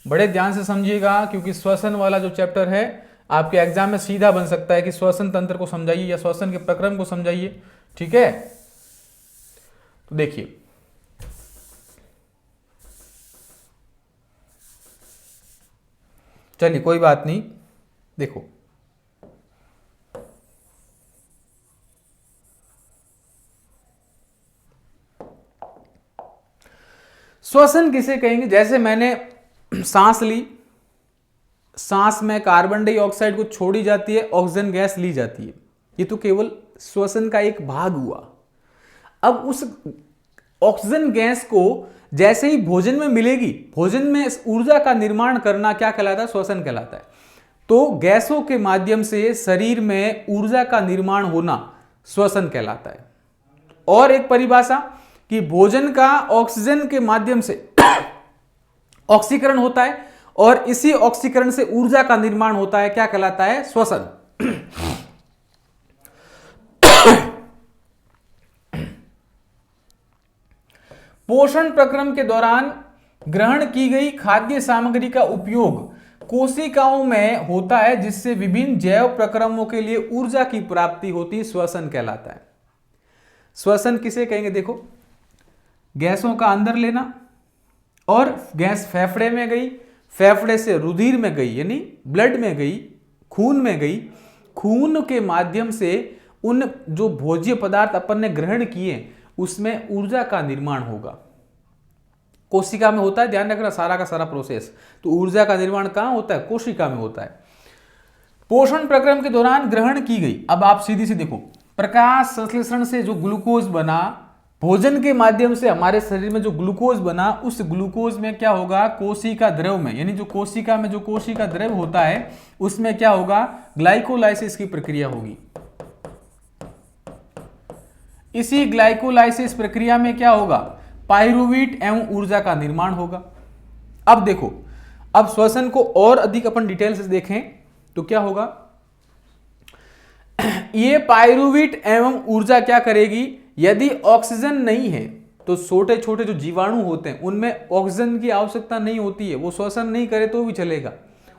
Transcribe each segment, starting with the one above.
बड़े ध्यान से समझिएगा, क्योंकि श्वसन वाला जो चैप्टर है आपके एग्जाम में सीधा बन सकता है कि श्वसन तंत्र को समझाइए या श्वसन के प्रक्रम को समझाइए। ठीक है, तो देखिए चलिए कोई बात नहीं। देखो श्वसन किसे कहेंगे, जैसे मैंने सांस ली, सांस में कार्बन डाइऑक्साइड को छोड़ी जाती है, ऑक्सीजन गैस ली जाती है, ये तो केवल श्वसन का एक भाग हुआ। अब उस ऑक्सीजन गैस को जैसे ही भोजन में मिलेगी, भोजन में इस ऊर्जा का निर्माण करना क्या कहलाता है, श्वसन कहलाता है। तो गैसों के माध्यम से शरीर में ऊर्जा का निर्माण होना श्वसन कहलाता है। और एक परिभाषा कि भोजन का ऑक्सीजन के माध्यम से ऑक्सीकरण होता है और इसी ऑक्सीकरण से ऊर्जा का निर्माण होता है, क्या कहलाता है, श्वसन। पोषण प्रक्रम के दौरान ग्रहण की गई खाद्य सामग्री का उपयोग कोशिकाओं में होता है, जिससे विभिन्न जैव प्रक्रमों के लिए ऊर्जा की प्राप्ति होती, श्वसन कहलाता है। श्वसन किसे कहेंगे, देखो गैसों का अंदर लेना, और गैस फेफड़े में गई, फेफड़े से रुधिर में गई यानी ब्लड में गई, खून में गई, खून के माध्यम से उन जो भोज्य पदार्थ अपन ने ग्रहण किए उसमें ऊर्जा का निर्माण होगा। कोशिका में होता है, ध्यान रखना सारा का सारा प्रोसेस। तो ऊर्जा का निर्माण कहां होता है, कोशिका में होता है। पोषण प्रक्रम के दौरान ग्रहण की गई, अब आप सीधी सी देखो, प्रकाश संश्लेषण से जो ग्लूकोज बना, भोजन के माध्यम से हमारे शरीर में जो ग्लूकोज बना, उस ग्लूकोज में क्या होगा, कोशिका द्रव में, यानी जो कोशिका में जो कोशिका द्रव होता है उसमें क्या होगा, ग्लाइकोलाइसिस की प्रक्रिया होगी। इसी ग्लाइकोलाइसिस प्रक्रिया में क्या होगा, पाइरुवेट एवं ऊर्जा का निर्माण होगा। अब देखो, अब श्वसन को और अधिक अपन डिटेल से देखें तो क्या होगा, ये पाइरुवेट एवं ऊर्जा क्या करेगी, यदि ऑक्सीजन नहीं है तो छोटे छोटे जो जीवाणु होते हैं उनमें ऑक्सीजन की आवश्यकता नहीं होती है, वो श्वसन नहीं करे तो भी चलेगा।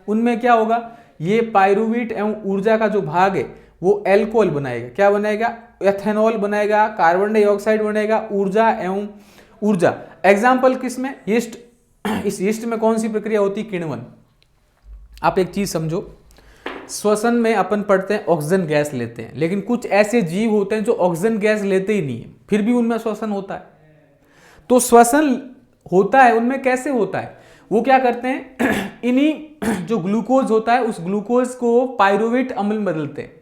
उनमें क्या होगा, ये पाइरुवेट एवं ऊर्जा का जो भाग है वो एल्कोहल बनाएगा, क्या बनाएगा, एथेनॉल बनाएगा, कार्बन डाइऑक्साइड बनेगा, ऊर्जा एवं ऊर्जा। एग्जाम्पल किसमें, यीस्ट। इस यीस्ट में कौन सी प्रक्रिया होती, किण्वन। आप एक चीज समझो, श्वसन में अपन पढ़ते हैं ऑक्सीजन गैस लेते हैं, लेकिन कुछ ऐसे जीव होते हैं जो ऑक्सीजन गैस लेते ही नहीं है, फिर भी उनमें श्वसन होता है। तो श्वसन होता है उनमें, कैसे होता है, वो क्या करते हैं, इन्हीं जो ग्लूकोज होता है उस ग्लूकोज को पाइरुवेट अम्ल में बदलते हैं।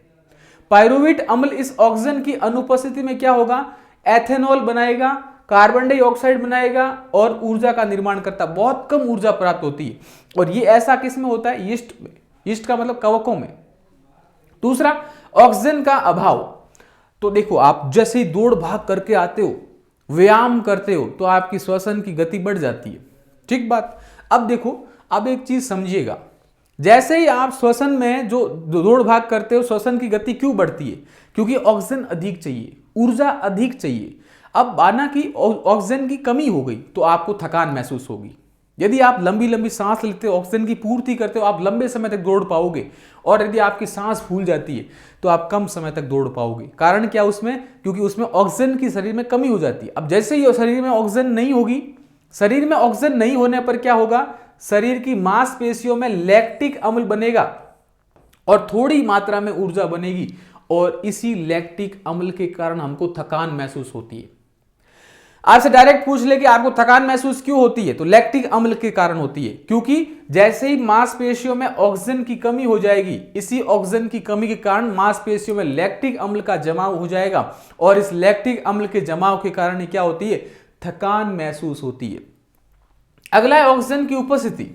पाइरुवेट अम्ल इस ऑक्सीजन की अनुपस्थिति में क्या होगा, एथेनॉल बनाएगा, कार्बन डाइऑक्साइड बनाएगा और ऊर्जा का निर्माण करता, बहुत कम ऊर्जा प्राप्त होती है। और ये ऐसा किस में होता है, यीस्ट में। यीस्ट का मतलब कवकों में। दूसरा, ऑक्सीजन का अभाव। तो देखो, आप जैसे ही दौड़ भाग करके आते हो, व्यायाम करते हो, तो आपकी श्वसन की गति बढ़ जाती है, ठीक बात। अब देखो, अब एक चीज समझिएगा, जैसे ही आप श्वसन में जो दौड़ भाग करते हो, श्वसन की गति क्यों बढ़ती है, क्योंकि ऑक्सीजन अधिक चाहिए, ऊर्जा अधिक चाहिए। अब माना कि ऑक्सीजन की कमी हो गई तो आपको थकान महसूस होगी। यदि आप लंबी लंबी सांस लेते हो, ऑक्सीजन की पूर्ति करते हो, आप लंबे समय तक दौड़ पाओगे। और यदि आपकी सांस फूल जाती है तो आप कम समय तक दौड़ पाओगे। कारण क्या उसमें, क्योंकि उसमें ऑक्सीजन की शरीर में कमी हो जाती है। अब जैसे ही शरीर में ऑक्सीजन नहीं होगी, शरीर में ऑक्सीजन नहीं होने पर क्या होगा, शरीर की मांसपेशियों में लैक्टिक अम्ल बनेगा और थोड़ी मात्रा में ऊर्जा बनेगी, और इसी लैक्टिक अम्ल के कारण हमको थकान महसूस होती है। आपसे डायरेक्ट पूछ ले कि आपको थकान महसूस क्यों होती है, तो लैक्टिक अम्ल के कारण होती है, क्योंकि जैसे ही मांसपेशियों में ऑक्सीजन की कमी हो जाएगी, इसी ऑक्सीजन की कमी के कारण मांसपेशियों में लैक्टिक अम्ल का जमाव हो जाएगा, और इस लैक्टिक अम्ल के जमाव के कारण क्या होती है, थकान महसूस होती है। अगला है ऑक्सीजन की उपस्थिति।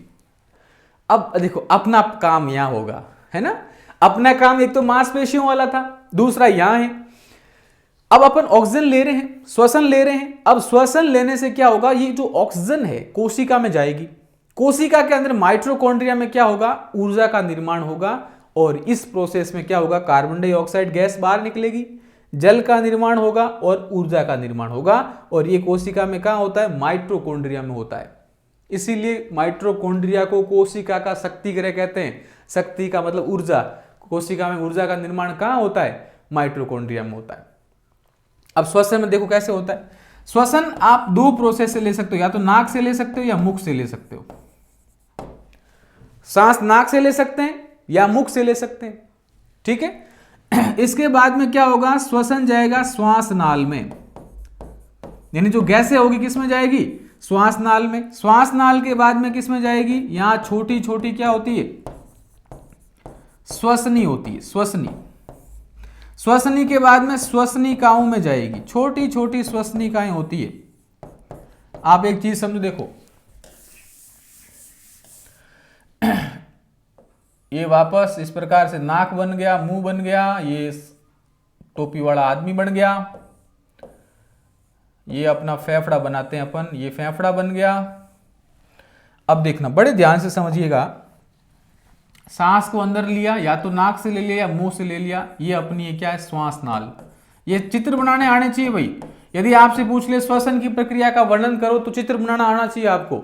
अब देखो, अपना काम यहां होगा, है ना, अपना काम एक तो मांसपेशियों वाला था, दूसरा यहां है। अब अपन ऑक्सीजन ले रहे हैं, श्वसन ले रहे हैं। अब श्वसन लेने से क्या होगा, ये जो ऑक्सीजन है कोशिका में जाएगी, कोशिका के अंदर माइटोकॉन्ड्रिया में क्या होगा, ऊर्जा का निर्माण होगा, और इस प्रोसेस में क्या होगा, कार्बन डाइऑक्साइड गैस बाहर निकलेगी, जल का निर्माण होगा और ऊर्जा का निर्माण होगा। और ये कोशिका में कहां होता है, माइटोकॉन्ड्रिया में होता है। इसीलिए माइटोकॉन्ड्रिया को कोशिका का शक्ति गृह कहते हैं। शक्ति का मतलब ऊर्जा, कोशिका में ऊर्जा का निर्माण कहाँ होता है? माइटोकॉन्ड्रिया में होता है। अब श्वसन में देखो कैसे होता है। श्वसन आप दो प्रोसेस से ले सकते हो, या तो नाक से ले सकते हो या मुख से ले सकते हो। सांस नाक से ले सकते हैं या मुख से ले सकते हैं, ठीक है। इसके बाद में क्या होगा? श्वसन जाएगा श्वास नाल में, यानी जो गैसें होगी किस में जाएगी? श्वास नाल में। श्वास नाल के बाद में किस में जाएगी? यहां छोटी छोटी क्या होती है? श्वसनी होती है, श्वसनी। श्वसनी के बाद में श्वसनिकाओं में जाएगी, छोटी छोटी श्वसनिकाएं होती है। आप एक चीज समझो, देखो ये वापस इस प्रकार से नाक बन गया, मुंह बन गया, ये टोपी वाला आदमी बन गया, ये अपना फेफड़ा बनाते हैं अपन, ये फेफड़ा बन गया। अब देखना, बड़े ध्यान से समझिएगा, सांस को अंदर लिया, या तो नाक से ले लिया या मुंह से ले लिया, ये अपनी ये क्या है? श्वास नाल। ये चित्र बनाने आने चाहिए भाई। यदि आपसे पूछ ले श्वसन की प्रक्रिया का वर्णन करो तो चित्र बनाना आना चाहिए आपको।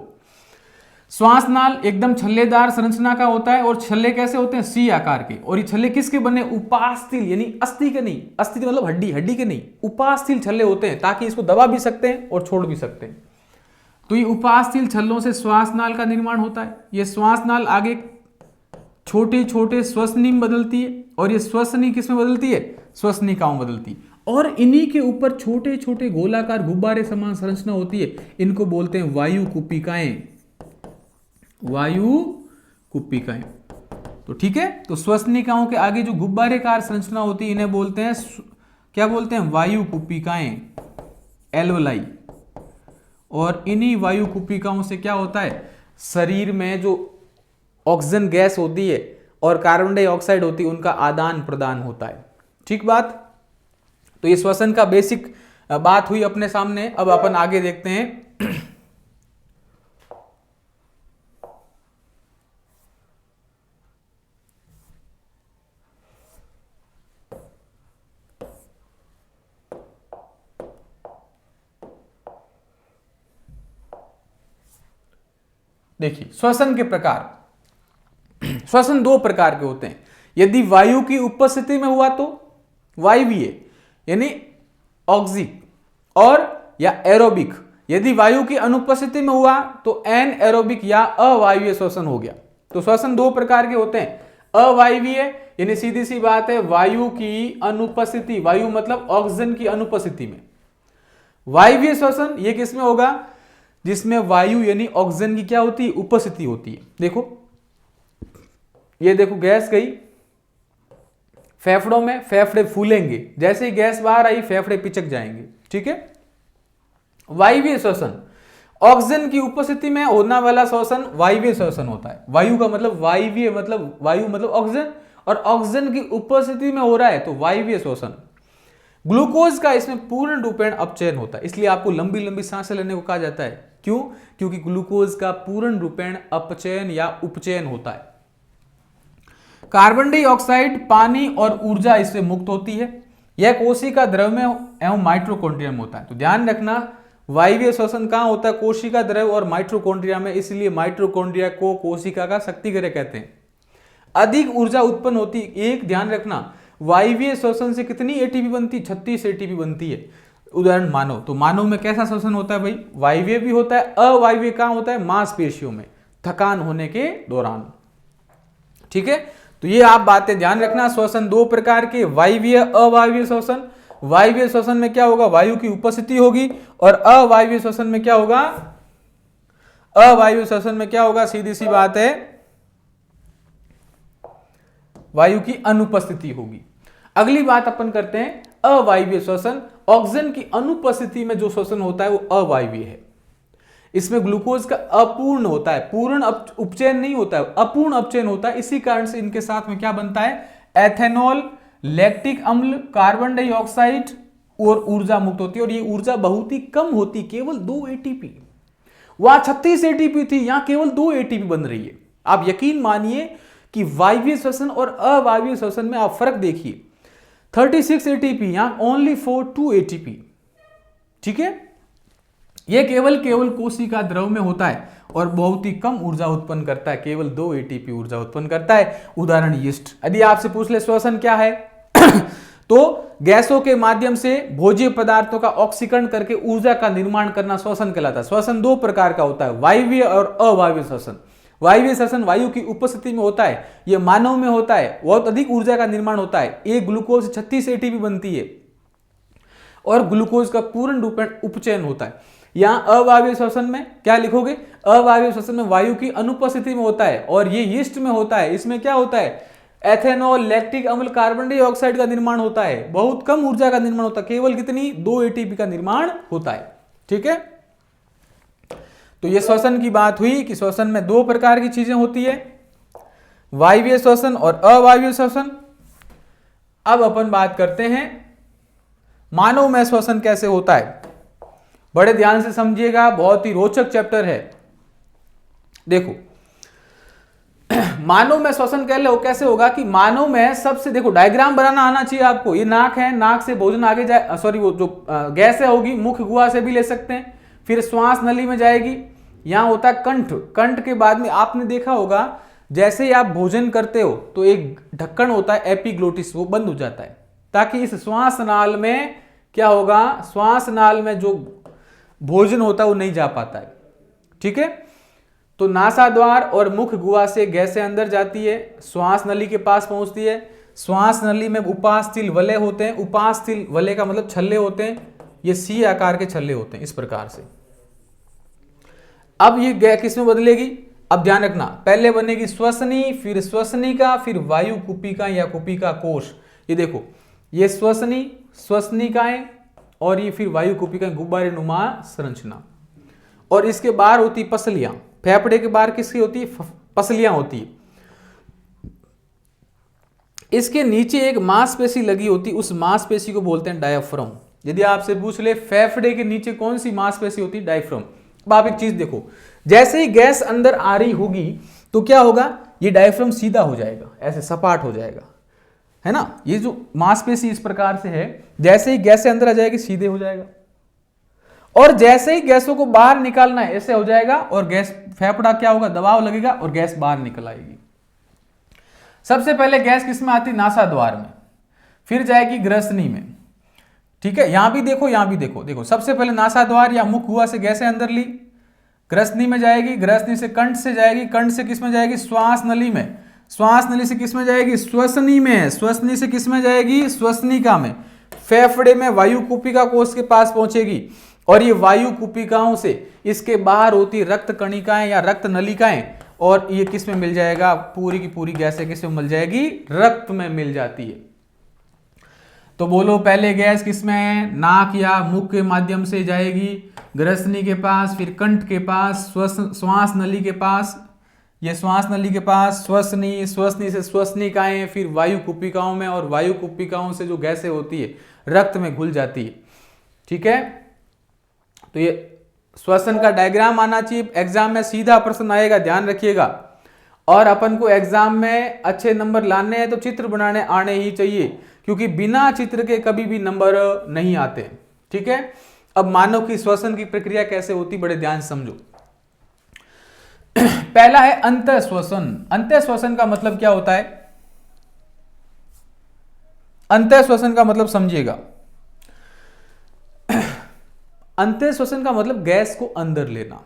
श्वास नाल एकदम छल्लेदार संरचना का होता है, और छल्ले कैसे होते हैं? सी आकार के। और ये छल्ले किसके बने? उपास्थल, यानी अस्थि के नहीं, अस्थि मतलब हड्डी, हड्डी के नहीं, उपास्थल छल्ले होते हैं, ताकि इसको दबा भी सकते हैं और छोड़ भी सकते हैं। तो ये उपास्थल छल्लों से श्वास नाल का निर्माण होता है। ये श्वास नाल आगे छोटे छोटे श्वसनी में बदलती है, और ये श्वसनी किसमें बदलती है? श्वसनिकाओं में बदलती है। और इन्हीं के ऊपर छोटे छोटे गोलाकार गुब्बारे समान संरचना होती है, इनको बोलते हैं वायु कुपिकाएं। वायु कुपिकाएं, तो ठीक है। तो श्वसनिकाओं के आगे जो गुब्बारेकार संरचना होती है इन्हें बोलते हैं, क्या बोलते हैं? वायु कुपिकाएं, एल्वोलाई। और इन्हीं वायु कुपिकाओं से क्या होता है? शरीर में जो ऑक्सीजन गैस होती है और कार्बन डाइऑक्साइड होती है, उनका आदान प्रदान होता है। ठीक बात। तो ये श्वसन का बेसिक बात हुई अपने सामने। अब अपन आगे देखते हैं। देखिए श्वसन के प्रकार। श्वसन दो प्रकार के होते हैं। यदि वायु की उपस्थिति में हुआ तो वायवीय, यानी ऑक्सिक, और या एरोबिक। यदि वायु की अनुपस्थिति में हुआ तो एन एरोबिक या अवायवीय श्वसन हो गया। तो श्वसन दो प्रकार के होते हैं। अवायवीय यानी सीधी सी बात है, वायु की अनुपस्थिति, वायु मतलब ऑक्सीजन की अनुपस्थिति में। वायवीय श्वसन ये किसमें होगा? जिसमें वायु यानी ऑक्सीजन की क्या होती है? उपस्थिति होती है। देखो ये देखो, गैस गई फेफड़ों में, फेफड़े फूलेंगे, जैसे ही गैस बाहर आई फेफड़े पिचक जाएंगे। ठीक है। वायवीय श्वसन, ऑक्सीजन की उपस्थिति में होने वाला श्वसन वायवीय श्वसन होता है। वायु का मतलब वायवीय, मतलब वायु मतलब ऑक्सीजन, और ऑक्सीजन की उपस्थिति में हो रहा है तो वायवीय श्वसन। ग्लूकोज का इसमें पूर्ण रूपेण अपचयन होता है, इसलिए आपको लंबी लंबी सांसें लेने को कहा जाता है। क्यों? क्योंकि ग्लूकोज का पूर्ण रूपेण अपचयन या उपचयन होता है। कार्बन डाइऑक्साइड, पानी और ऊर्जा इससे मुक्त होती है। यह कोशिका द्रव में एवं माइटोकॉन्ड्रिया में होता है। तो ध्यान रखना, वायवीय श्वसन कहां होता है? कोशिका द्रव और माइटोकॉन्ड्रिया में, इसलिए माइटोकॉन्ड्रिया को कोशिका का शक्ति गृह कहते हैं। अधिक ऊर्जा उत्पन्न होती है। एक ध्यान रखना, वायवीय श्वसन से कितनी एटीपी बनती है? 36 एटीपी बनती है। उदाहरण मानव, तो मानव में कैसा श्वसन होता है भाई? वायवीय भी होता है। अवायवीय कहां होता है? मांसपेशियों में, थकान होने के दौरान। ठीक है। तो ये आप बातें ध्यान रखना। श्वसन दो प्रकार के, वायवीय अवायवीय श्वसन। वायवीय श्वसन में क्या होगा? वायु की उपस्थिति होगी, और अवायवीय श्वसन में क्या होगा? अवायवीय श्वसन में क्या होगा? सीधी सी बात है, वायु की अनुपस्थिति होगी। अगली बात अपन करते हैं अवायवीय श्वसन। ऑक्सीजन की अनुपस्थिति में जो श्वसन होता है वो अवायवीय है। इसमें ग्लूकोज का अपूर्ण होता है, पूर्ण उपचयन नहीं होता है, अपूर्ण अपचयन होता है। इसी कारण से इनके साथ में क्या बनता है? एथेनॉल, लैक्टिक अम्ल, कार्बन डाइऑक्साइड और ऊर्जा मुक्त होती है। और ये ऊर्जा बहुत ही कम होती, केवल 2 एटीपी। वहां 36 एटीपी थी, यहां केवल 2 एटीपी बन रही है। आप यकीन मानिए कि वायवीय श्वसन और अवायवीय श्वसन में आप फर्क देखिए। 36 एटीपी, यहां ओनली फॉर 2 एटीपी। ठीक है। ये केवल कोशिका द्रव में होता है और बहुत ही कम ऊर्जा उत्पन्न करता है, केवल 2 एटीपी ऊर्जा उत्पन्न करता है। उदाहरण यीस्ट। यदि आपसे पूछ ले श्वसन क्या है तो गैसों के माध्यम से भोज्य पदार्थों का ऑक्सीकरण करके ऊर्जा का निर्माण करना श्वसन कहलाता है। श्वसन 2 प्रकार का होता है, वायवीय और अवायवीय श्वसन। वायवीय श्वसन वायु की उपस्थिति में होता है, यह मानव में होता है, बहुत अधिक ऊर्जा का निर्माण होता है। एक ग्लूकोज से 36 एटीपी बनती है और ग्लूकोज का पूर्ण रूपेण उपचयन होता है। यहां अवायवीय श्वसन में क्या लिखोगे, अवायवीय श्वसन में वायु की अनुपस्थिति में होता है और ये यीस्ट में होता है। इसमें क्या होता है, एथेनॉल, लैक्टिक अम्ल, कार्बन डाइऑक्साइड का निर्माण होता है। बहुत कम ऊर्जा का निर्माण होता है, केवल कितनी 2 एटीपी का निर्माण होता है। ठीक है, तो ये श्वसन की बात हुई कि श्वसन में 2 प्रकार की चीजें होती है, वायवीय श्वसन और अवायवीय श्वसन। अब अपन बात करते हैं मानव में श्वसन कैसे होता है। बड़े ध्यान से समझिएगा, बहुत ही रोचक चैप्टर है। देखो मानव में श्वसन कैसे होगा कि मानव में सबसे, देखो डायग्राम बनाना आना चाहिए आपको। ये नाक है, नाक से भोजन आगे जाए, सॉरी वो जो गैस होगी मुख गुहा से भी ले सकते हैं, फिर श्वास नली में जाएगी। यहां होता है कंठ, कंठ के बाद में आपने देखा होगा जैसे ही आप भोजन करते हो तो एक ढक्कन होता है एपिग्लोटिस, वो बंद हो जाता है ताकि इस श्वास नाल में क्या होगा, श्वास नाल में जो भोजन होता है वो नहीं जा पाता है। ठीक है, तो नासाद्वार और मुख गुहा से गैसें अंदर जाती है, श्वास नली के पास पहुंचती है। श्वास नली में उपास्थल वलय होते हैं, उपास्थल वलय का मतलब छल्ले होते हैं, ये सी आकार के छल्ले होते हैं इस प्रकार से। अब ये किस में बदलेगी, अब ध्यान रखना, पहले बनेगी श्वसनी, फिर श्वसनिका, फिर वायु कुपिका या कुपिका कोश। ये देखो ये श्वसनी, श्वसनिकाएं और ये फिर वायु कुपिका, गुब्बारे नुमा संरचना। और इसके बाहर होती पसलियां, फेफड़े के बाहर किसकी होती है, पसलियां होती है। इसके नीचे एक मांसपेशी लगी होती, उस मांसपेशी को बोलते हैं डायाफ्राम। यदि आपसे पूछ ले फेफड़े के नीचे कौन सी मांसपेशी होती है, डायाफ्राम। अब आप एक चीज देखो, जैसे ही गैस अंदर आ रही होगी तो क्या होगा, ये डायाफ्राम सीधा हो जाएगा, ऐसे सपाट हो जाएगा, है ना। ये जो मांसपेशी इस प्रकार से है, जैसे ही गैस अंदर आ जाएगी सीधे हो जाएगा, और जैसे ही गैसों को बाहर निकालना है ऐसे हो जाएगा, और गैस फेफड़ा क्या होगा, दबाव लगेगा और गैस बाहर निकल आएगी। सबसे पहले गैस किस में आती है, नासाद्वार में, फिर जाएगी ग्रसनी में। ठीक है, यहां भी देखो, यहां भी देखो, देखो सबसे पहले नासाद्वार या मुख गुहा से गैसें अंदर ली, ग्रसनी में जाएगी, ग्रसनी से कंठ से जाएगी, कंठ से किस में जाएगी, श्वास नली में, श्वास नली से किस में जाएगी, श्वसनी में, श्वसनी से किस में जाएगी, श्वसनिका में, फेफड़े में वायु कुपिका कोश के पास पहुंचेगी, और ये वायु कुपिकाओं से इसके बाहर होती रक्त कणिकाएं या रक्त नलिकाएं, और ये किस में मिल जाएगा, पूरी की पूरी गैसें किस में मिल जाएगी, रक्त में मिल जाती है। तो बोलो पहले गैस किस में है, नाक या मुख के माध्यम से जाएगी ग्रसनी के पास, फिर कंठ के पास, श्वास नली के पास, ये श्वास नली के पास श्वसनी, श्वसनी से श्वसनिकाएं, फिर वायु कुपिकाओं में, और वायु कुपिकाओं से जो गैसें होती है रक्त में घुल जाती है। ठीक है, तो ये श्वसन का डायग्राम आना चाहिए, एग्जाम में सीधा प्रश्न आएगा, ध्यान रखिएगा। और अपन को एग्जाम में अच्छे नंबर लाने हैं तो चित्र बनाने आने ही चाहिए, क्योंकि बिना चित्र के कभी भी नंबर नहीं आते। ठीक है, अब मानव की श्वसन की प्रक्रिया कैसे होती, बड़े ध्यान से समझो। पहला है अंतः श्वसन। अंतः श्वसन का मतलब क्या होता है, अंतः श्वसन का मतलब समझिएगा, अंतः श्वसन का मतलब गैस को अंदर लेना।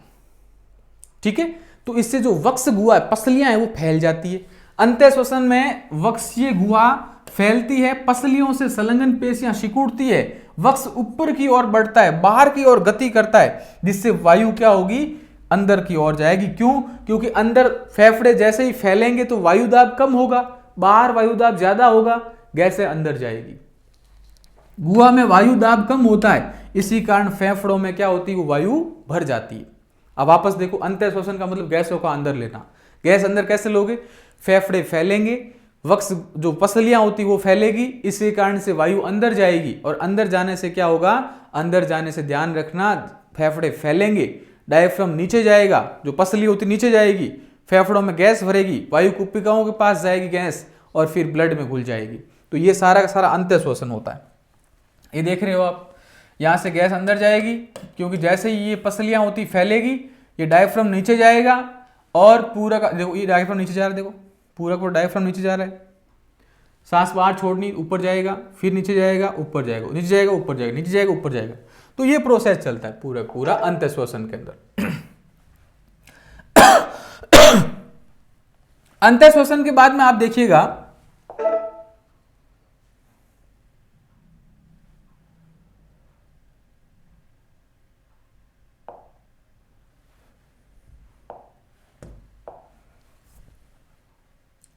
ठीक है, तो इससे जो वक्ष गुहा पसलियां हैं वो फैल जाती है। अंतः श्वसन में वक्षीय गुहा फैलती है, पसलियों से संलग्न पेशियां सिकुड़ती है, वक्ष ऊपर की ओर बढ़ता है, बाहर की ओर गति करता है, जिससे वायु क्या होगी, अंदर की ओर जाएगी। क्यों, क्योंकि अंदर फेफड़े जैसे ही फैलेंगे तो वायु दाब कम होगा, बाहर वायु दाब ज्यादा होगा, गैसें अंदर जाएगी। गुहा में वायु दाब कम होता है, इसी कारण फेफड़ों में क्या होती है, वो वायु भर जाती है। अब वापस देखो, अंतः श्वसन का मतलब गैसों का अंदर लेना। गैस अंदर कैसे लोगे, फेफड़े फैलेंगे, वक्ष जो पसलियां होती वो फैलेगी, इसी कारण से वायु अंदर जाएगी, और अंदर जाने से क्या होगा, अंदर जाने से ध्यान रखना फेफड़े फैलेंगे, डायफ्राम नीचे जाएगा, जो पसली होती नीचे जाएगी, फेफड़ों में गैस भरेगी, वायु कुपिकाओं के पास जाएगी गैस, और फिर ब्लड में घुल जाएगी। तो ये सारा का सारा अंतः श्वसन होता है। ये देख रहे हो आप, यहाँ से गैस अंदर जाएगी, क्योंकि जैसे ही ये पसलियाँ होती फैलेगी, ये डायफ्राम नीचे जाएगा और पूरा का, देखो ये डायफ्राम नीचे जा रहा है, देखो पूरा का डायफ्राम नीचे जा रहा है। सांस बाहर छोड़नी, ऊपर जाएगा, फिर नीचे जाएगा, ऊपर जाएगा, नीचे जाएगा, ऊपर जाएगा, नीचे जाएगा, ऊपर जाएगा। तो ये प्रोसेस चलता है पूरा पूरा अंत श्वसन के अंदर। अंत श्वसन के बाद में आप देखिएगा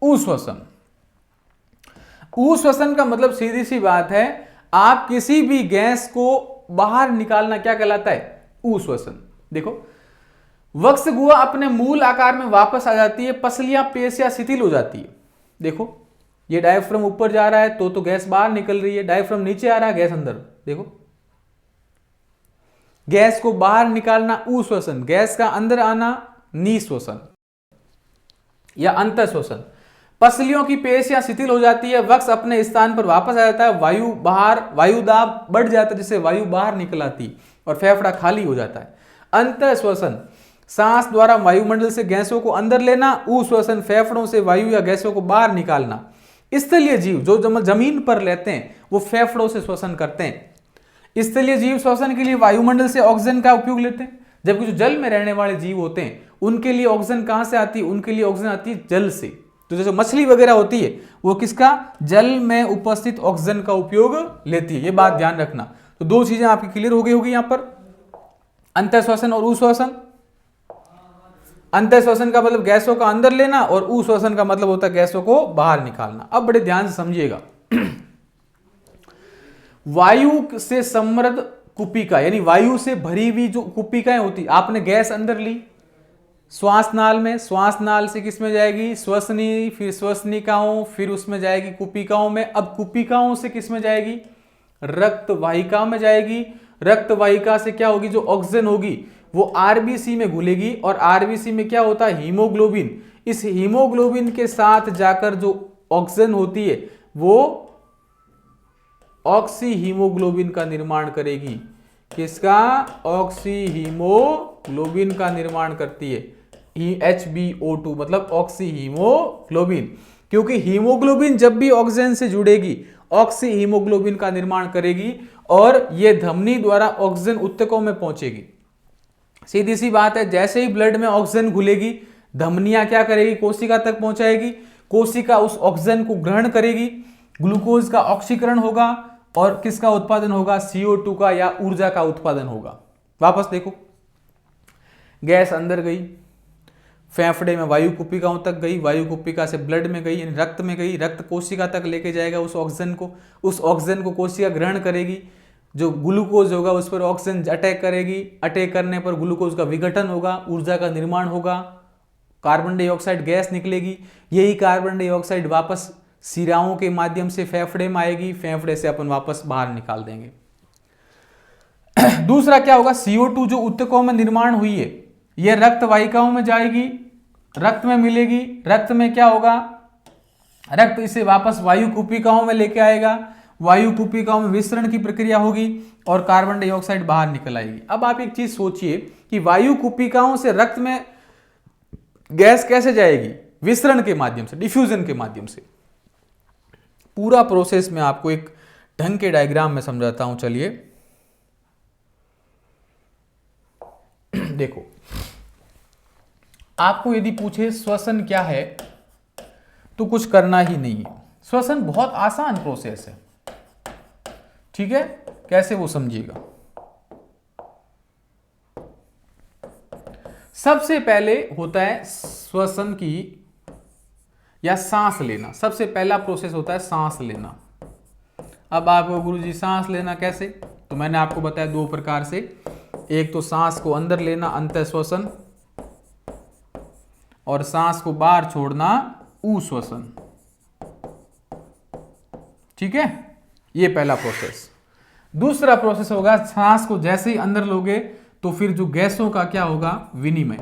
ऊश्वसन। ऊश्वसन का मतलब सीधी सी बात है, आप किसी भी गैस को बाहर निकालना क्या कहलाता है? ऊश्वसन। देखो वक्ष गुहा अपने मूल आकार में वापस आ जाती है, पसलियां पेशियां शिथिल हो जाती है। देखो ये डायफ्राम ऊपर जा रहा है तो गैस बाहर निकल रही है, डायफ्राम नीचे आ रहा है, गैस अंदर। देखो गैस को बाहर निकालना ऊश्वसन, गैस का अंदर आना निश्वसन या अंतःश्वसन। पसलियों की पेशियां शिथिल हो जाती है, वक्ष अपने स्थान पर वापस आ जाता है, वायु दाब बढ़ जाता है, जिससे वायु बाहर निकल आती और फेफड़ा खाली हो जाता है। अंतःश्वसन सांस द्वारा वायुमंडल से गैसों को अंदर लेना, ऊश्वसन फेफड़ों से वायु या गैसों को बाहर निकालना। स्थलीय जीव जो जमीन पर रहते हैं वो फेफड़ों से श्वसन करते हैं। स्थलीय जीव श्वसन के लिए वायुमंडल से ऑक्सीजन का उपयोग लेते हैं, जबकि जो जल में रहने वाले जीव होते हैं उनके लिए ऑक्सीजन कहां से आती है? उनके लिए ऑक्सीजन आती है जल से। तो जैसे मछली वगैरह होती है वो किसका? जल में उपस्थित ऑक्सीजन का उपयोग लेती है। ये बात ध्यान रखना। तो दो चीजें आपकी क्लियर हो गई होगी यहां पर, अंतःश्वसन और ऊश्वसन। अंतःश्वसन का मतलब गैसों का अंदर लेना और ऊश्वसन का मतलब होता है गैसों को बाहर निकालना। अब बड़े ध्यान से समझिएगा। वायु से समृद्ध कुपिका यानी वायु से भरी हुई जो कुपिकाएं होती, आपने गैस अंदर ली श्वास नाल में, श्वास नाल से किस में जाएगी? श्वसनी, फिर श्वसनिकाओं, फिर उसमें जाएगी कुपिकाओं में। अब कुपिकाओं से किस में जाएगी? रक्त वाहिका में जाएगी। रक्त वाहिका से क्या होगी? जो ऑक्सीजन होगी वो आरबीसी में घुलेगी और आरबीसी में क्या होता है? हीमोग्लोबिन। इस हीमोग्लोबिन के साथ जाकर जो ऑक्सीजन होती है वो ऑक्सी हीमोग्लोबिन का निर्माण करेगी। किसका? ऑक्सी हीमोग्लोबिन का निर्माण करती है। HbO2 मतलब ऑक्सी हीमोग्लोबिन, क्योंकि हीमोग्लोबिन जब भी ऑक्सीजन से जुड़ेगी ऑक्सी हीमोग्लोबिन का निर्माण करेगी और यह धमनी द्वारा ऑक्सीजन ऊतकों में पहुंचेगी। सीधी सी बात है, जैसे ही ब्लड में ऑक्सीजन घुलेगी धमनियां क्या करेगी? कोशिका तक पहुंचाएगी। कोशिका उस ऑक्सीजन को ग्रहण करेगी, ग्लूकोज का ऑक्सीकरण होगा और किसका उत्पादन होगा? CO2 का या ऊर्जा का उत्पादन होगा। वापस देखो, गैस अंदर गई, फेफड़े में वायु कुपिकाओं तक गई, वायु कुपिका से ब्लड में गई यानी रक्त में गई, रक्त कोशिका तक लेके जाएगा उस ऑक्सीजन को कोशिका ग्रहण करेगी। जो ग्लूकोज होगा उस पर ऑक्सीजन अटैक करेगी, अटैक करने पर ग्लूकोज का विघटन होगा, ऊर्जा का निर्माण होगा, कार्बन डाइऑक्साइड गैस निकलेगी। यही कार्बन डाइऑक्साइड वापस सिराओं के माध्यम से फेफड़े में आएगी, फेफड़े से अपन वापस बाहर निकाल देंगे। दूसरा क्या होगा? CO2 जो ऊतकों में निर्माण हुई है यह रक्त वाहिकाओं में जाएगी, रक्त में मिलेगी। रक्त में क्या होगा? रक्त इसे वापस वायु कुपिकाओं में लेके आएगा, वायु कुपिकाओं में विसरण की प्रक्रिया होगी और कार्बन डाइऑक्साइड बाहर निकल आएगी। अब आप एक चीज सोचिए कि वायु कुपिकाओं से रक्त में गैस कैसे जाएगी? विसरण के माध्यम से, डिफ्यूजन के माध्यम से। पूरा प्रोसेस में आपको एक ढंग के डायग्राम में समझाता हूं, चलिए। देखो, आपको यदि पूछे श्वसन क्या है तो कुछ करना ही नहीं है। श्वसन बहुत आसान प्रोसेस है, ठीक है? कैसे वो समझिएगा। सबसे पहले होता है श्वसन की या सांस लेना। सबसे पहला प्रोसेस होता है सांस लेना। अब आपको गुरुजी सांस लेना कैसे? तो मैंने आपको बताया दो प्रकार से, एक तो सांस को अंदर लेना अंतःश्वसन और सांस को बाहर छोड़ना ऊश्वसन, ठीक है? ये पहला प्रोसेस। दूसरा प्रोसेस होगा सांस को जैसे ही अंदर लोगे तो फिर जो गैसों का क्या होगा? विनिमय।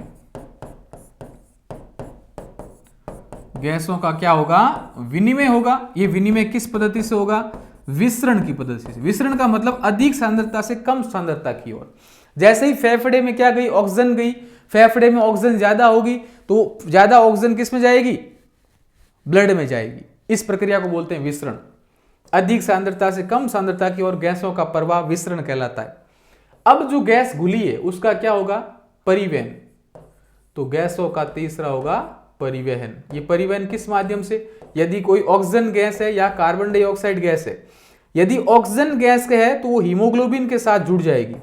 गैसों का क्या होगा? विनिमय होगा। ये विनिमय किस पद्धति से होगा? विसरण की पद्धति से। विसरण का मतलब अधिक सांद्रता से कम सांद्रता की ओर। जैसे ही फेफड़े में क्या गई, ऑक्सीजन गई, फेफड़े में ऑक्सीजन ज्यादा होगी तो ज्यादा ऑक्सीजन किस में जाएगी, ब्लड में जाएगी। इस प्रक्रिया को बोलते हैं विसरण। अधिक सांद्रता से कम सांद्रता की ओर गैसों का प्रवाह विसरण कहलाता है। अब जो गैस घुली है उसका क्या होगा, परिवहन। तो गैसों का तीसरा होगा परिवहन। ये परिवहन किस माध्यम से, यदि कोई ऑक्सीजन गैस है या कार्बन डाइऑक्साइड गैस है, यदि ऑक्सीजन गैस है तो वो हीमोग्लोबिन के साथ जुड़ जाएगी,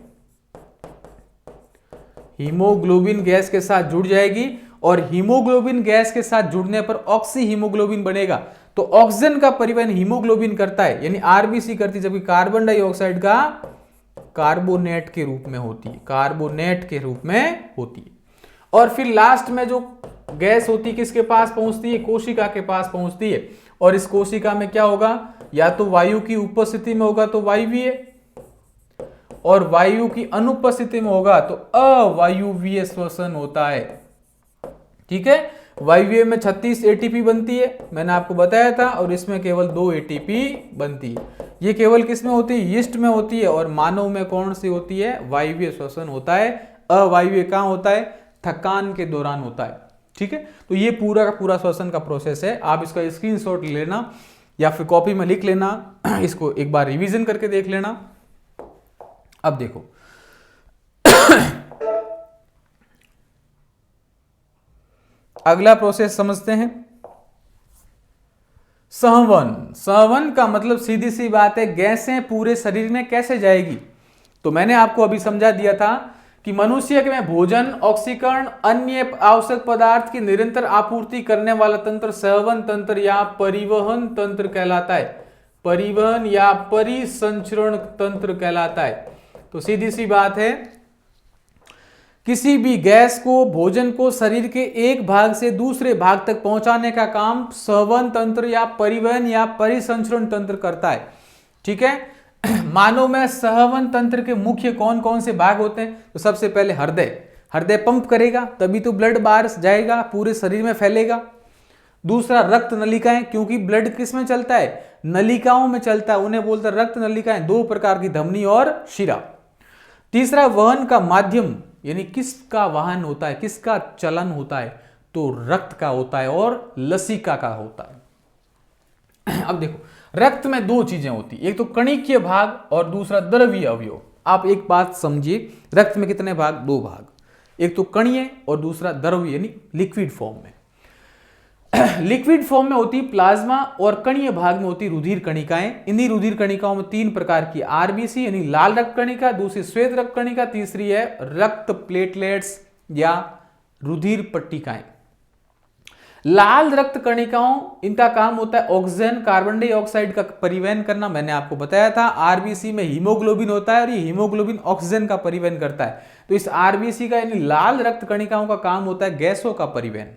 हीमोग्लोबिन गैस के साथ जुड़ जाएगी, और हीमोग्लोबिन गैस के साथ जुड़ने पर ऑक्सी हीमोग्लोबिन बनेगा। तो ऑक्सीजन का परिवहन हीमोग्लोबिन करता है, यानी आरबीसी करती है, जबकि कार्बन डाइऑक्साइड का कार्बोनेट के रूप में होती है, कार्बोनेट के रूप में होती है। और फिर लास्ट में जो गैस होती है किसके पास पहुंचती है, कोशिका के पास पहुंचती है। और इस कोशिका में क्या होगा, या तो वायु की उपस्थिति में होगा तो वायवीय, और वायु की अनुपस्थिति में होगा तो अवायुवीय श्वसन होता है। ठीक है, वायवीय में 36 एटीपी बनती है, मैंने आपको बताया था, और इसमें केवल 2 एटीपी बनती है। ये केवल किस में होती है, यीस्ट में होती है। और मानव में कौन सी होती है, वायवीय श्वसन होता है। अवायवीय कहां होता है, थकान के दौरान होता है। ठीक है, तो ये पूरा का पूरा श्वसन का प्रोसेस है। आप इसका स्क्रीनशॉट ले लेना या फिर कॉपी में लिख लेना, इसको एक बार रिवीजन करके देख लेना। अब देखो अगला प्रोसेस समझते हैं, संवहन। संवहन का मतलब सीधी सी बात है, गैसें पूरे शरीर में कैसे जाएगी। तो मैंने आपको अभी समझा दिया था कि मनुष्य में भोजन, ऑक्सीकरण, अन्य आवश्यक पदार्थ की निरंतर आपूर्ति करने वाला तंत्र संवहन तंत्र या परिवहन तंत्र कहलाता है। परिवहन या परिसंचरण तंत्र कहलाता है। तो सीधी सी बात है, किसी भी गैस को, भोजन को शरीर के एक भाग से दूसरे भाग तक पहुंचाने का काम संवहन तंत्र या परिवहन या परिसंचरण तंत्र करता है। ठीक है, मानव में संवहन तंत्र के मुख्य कौन कौन से भाग होते हैं। तो सबसे पहले हृदय, हृदय पंप करेगा तभी तो ब्लड बाहर जाएगा, पूरे शरीर में फैलेगा। दूसरा रक्त नलिकाएं, क्योंकि ब्लड किस में चलता है, नलिकाओं में चलता है, उन्हें बोलते हैं रक्त नलिकाएं, 2 प्रकार की, धमनी और शिरा। तीसरा वहन का माध्यम, यानी किसका वाहन होता है, किसका चलन होता है, तो रक्त का होता है और लसिका का होता है। अब देखो, रक्त में 2 चीजें होती, एक तो कणिकीय भाग और दूसरा द्रवीय अवयव। आप एक बात समझिए, रक्त में कितने भाग, 2 भाग, एक तो कणीय और दूसरा द्रवीय यानी लिक्विड फॉर्म में। लिक्विड फॉर्म में होती प्लाज्मा और कणीय भाग में होती रुधिर कणिकाएं। इन्हीं रुधिर कणिकाओं में 3 प्रकार की आरबीसी यानी लाल रक्त कणिका, दूसरी श्वेत रक्त कणिका, तीसरी है रक्त प्लेटलेट्स या रुधिर पट्टिकाएं। लाल रक्त कणिकाओं, इनका काम होता है ऑक्सीजन, कार्बन डाइऑक्साइड का परिवहन करना, मैंने आपको बताया था। आरबीसी में हीमोग्लोबिन होता है और ये हीमोग्लोबिन ऑक्सीजन का परिवहन करता है। तो इस आरबीसी का यानी लाल रक्त कणिकाओं का काम होता है गैसों का परिवहन।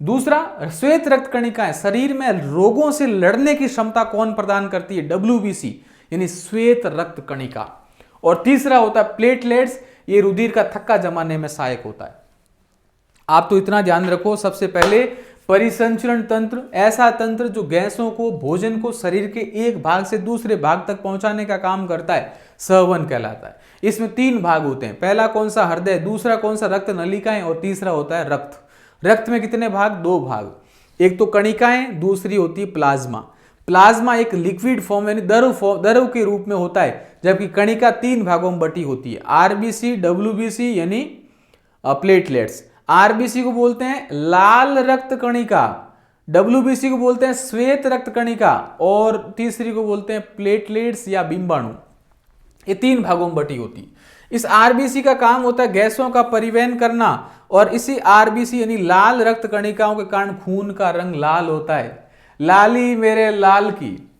दूसरा, श्वेत रक्त कणिकाएं, शरीर में रोगों से लड़ने की क्षमता कौन प्रदान करती है, डब्ल्यूबीसी यानी श्वेत रक्त कणिका। और तीसरा होता है प्लेटलेट्स, ये रुधिर का थक्का जमाने में सहायक होता है। आप तो इतना ध्यान रखो, सबसे पहले परिसंचरण तंत्र, ऐसा तंत्र जो गैसों को, भोजन को शरीर के एक भाग से दूसरे भाग तक पहुंचाने का काम करता है, संवहन कहलाता है। इसमें 3 भाग होते हैं, पहला कौन सा, हृदय, दूसरा कौन सा, रक्त नलिकाएं, और तीसरा होता है रक्त। रक्त में कितने भाग, 2 भाग, एक तो कणिकाएं, दूसरी होती है प्लाज्मा। प्लाज्मा एक लिक्विड फॉर्म यानी द्रव के रूप में होता है, जबकि कणिका 3 भागों में बटी होती है, आरबीसी, डब्ल्यूबीसी यानी प्लेटलेट्स। आरबीसी को बोलते हैं लाल रक्त कणिका, डब्ल्यूबीसी को बोलते हैं श्वेत रक्त कणिका, और तीसरी को बोलते हैं प्लेटलेट्स या बिंबाणु। ये 3 भागों में बटी होती है। इस आरबीसी का काम होता है गैसों का परिवहन करना, और इसी आरबीसी यानी लाल रक्त कणिकाओं के कारण खून का रंग लाल होता है। लाली मेरे लाल की,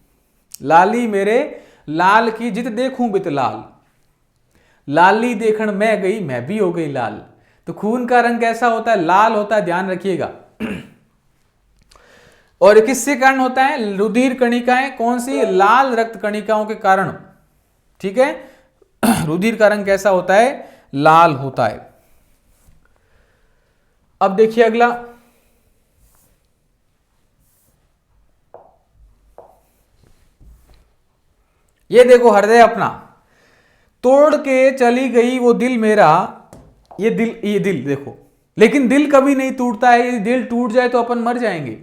लाली मेरे लाल की, जित देखूं बित लाल, लाली देखण मैं गई, मैं भी हो गई लाल। तो खून का रंग कैसा होता है, लाल होता है, ध्यान रखिएगा। और किससे कारण होता है, रुधिर कणिकाएं, कौन सी, लाल रक्त कणिकाओं के कारण। ठीक है, रुधिर का रंग कैसा होता है, लाल होता है। अब देखिए अगला, अब ये देखो हृदय अपना तोड़ के चली गई वो दिल मेरा, ये दिल देखो, लेकिन दिल कभी नहीं टूटता है। यदि दिल टूट जाए तो अपन मर जाएंगे।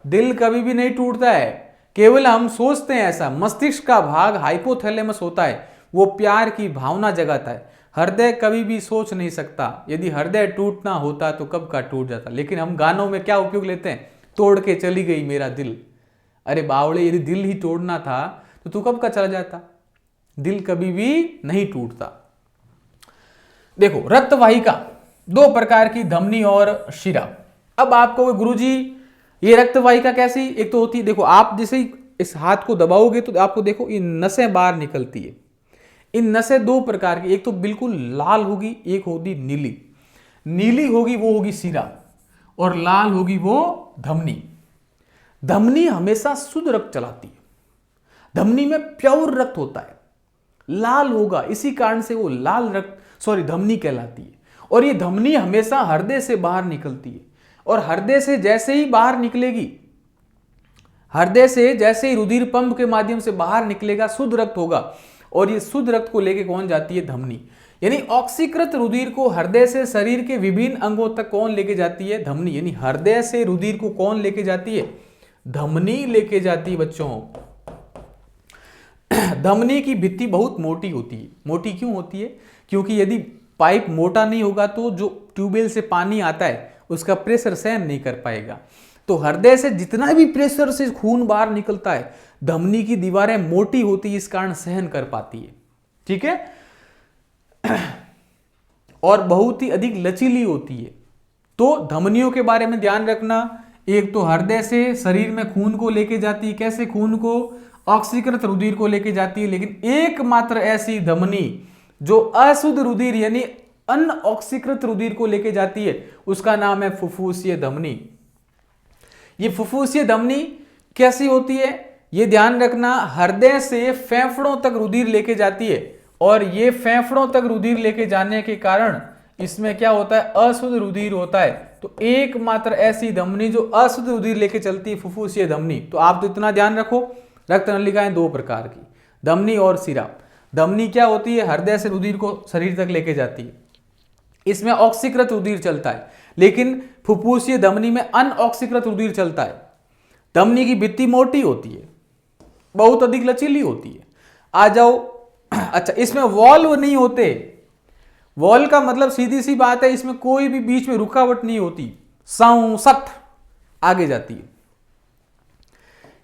दिल कभी भी नहीं टूटता है, केवल हम सोचते हैं ऐसा। मस्तिष्क का भाग हाइपोथैलेमस होता है, वो प्यार की भावना जगाता है। हृदय कभी भी सोच नहीं सकता। यदि हृदय टूटना होता तो कब का टूट जाता। लेकिन हम गानों में क्या उपयोग लेते हैं, तोड़ के चली गई मेरा दिल। अरे बावड़े, यदि दिल ही तोड़ना था तो तू कब का चला जाता। दिल कभी भी नहीं टूटता। देखो रक्त वाहिका दो प्रकार की, धमनी और शिरा। अब आपको गुरुजी ये रक्त वाहिका कैसी, एक तो होती है, देखो आप जैसे ही इस हाथ को दबाओगे तो आपको देखो ये नसें बाहर निकलती है। इन नसें दो प्रकार की, एक तो बिल्कुल लाल होगी, एक होगी नीली। नीली होगी वो होगी शिरा, और लाल होगी वो धमनी। धमनी हमेशा शुद्ध रक्त चलाती है, धमनी में प्योर रक्त होता है, लाल होगा, इसी कारण से वो लाल रक्त धमनी कहलाती है। और ये धमनी हमेशा हृदय से बाहर निकलती है, और हृदय से जैसे ही बाहर निकलेगी, हृदय से जैसे ही रुधिर पंप के माध्यम से बाहर निकलेगा, शुद्ध रक्त होगा, और ये शुद्ध रक्त को लेके कौन जाती है, धमनी। यानी ऑक्सीकृत रुधिर को हृदय से शरीर के विभिन्न अंगों तक कौन लेके जाती है, धमनी। यानी हृदय से रुधिर को कौन लेके जाती है, धमनी लेके जाती है बच्चों। धमनी की भित्ति बहुत मोटी होती है। मोटी क्यों होती है, क्योंकि यदि पाइप मोटा नहीं होगा तो जो ट्यूबवेल से पानी आता है उसका प्रेशर सहन नहीं कर पाएगा। तो हृदय से जितना भी प्रेशर से खून बाहर निकलता है, धमनी की दीवारें मोटी होती है, इस कारण सहन कर पाती है। ठीक है, और बहुत ही अधिक लचीली होती है। तो धमनियों के बारे में ध्यान रखना, एक तो हृदय से शरीर में खून को लेके जाती है, कैसे खून को, ऑक्सीकृत रुधिर को लेके जाती है। लेकिन एकमात्र ऐसी धमनी जो अशुद्ध रुधिर यानी अनऑक्सीकृत रुधिर को लेके जाती है, उसका नाम है फुफ्फुसीय धमनी। ये फुफ्फुसीय धमनी कैसी होती है, ये ध्यान रखना, हृदय से फेफड़ों तक रुधिर लेके जाती है, और ये फेफड़ों तक रुधिर लेके जाने के कारण इसमें क्या होता है, अशुद्ध रुधिर होता है। तो एकमात्र ऐसी धमनी जो अशुद्ध रुधिर लेके चलती है, फुफ्फुसीय धमनी। तो आप तो इतना ध्यान रखो, रक्त नलिकाएं दो प्रकार की, धमनी और शिरा। धमनी क्या होती है, हृदय से रुधिर को शरीर तक लेके जाती है, इसमें ऑक्सीकृत रुधिर चलता है। लेकिन फुफ्फुसीय धमनी में अनऑक्सीकृत रुधिर चलता है। धमनी की भित्ति मोटी होती है, बहुत अधिक लचीली होती है। आ जाओ, अच्छा इसमें वॉल्व नहीं होते। वॉल्व का मतलब सीधी सी बात है, इसमें कोई भी बीच में रुकावट नहीं होती, सट आगे जाती है।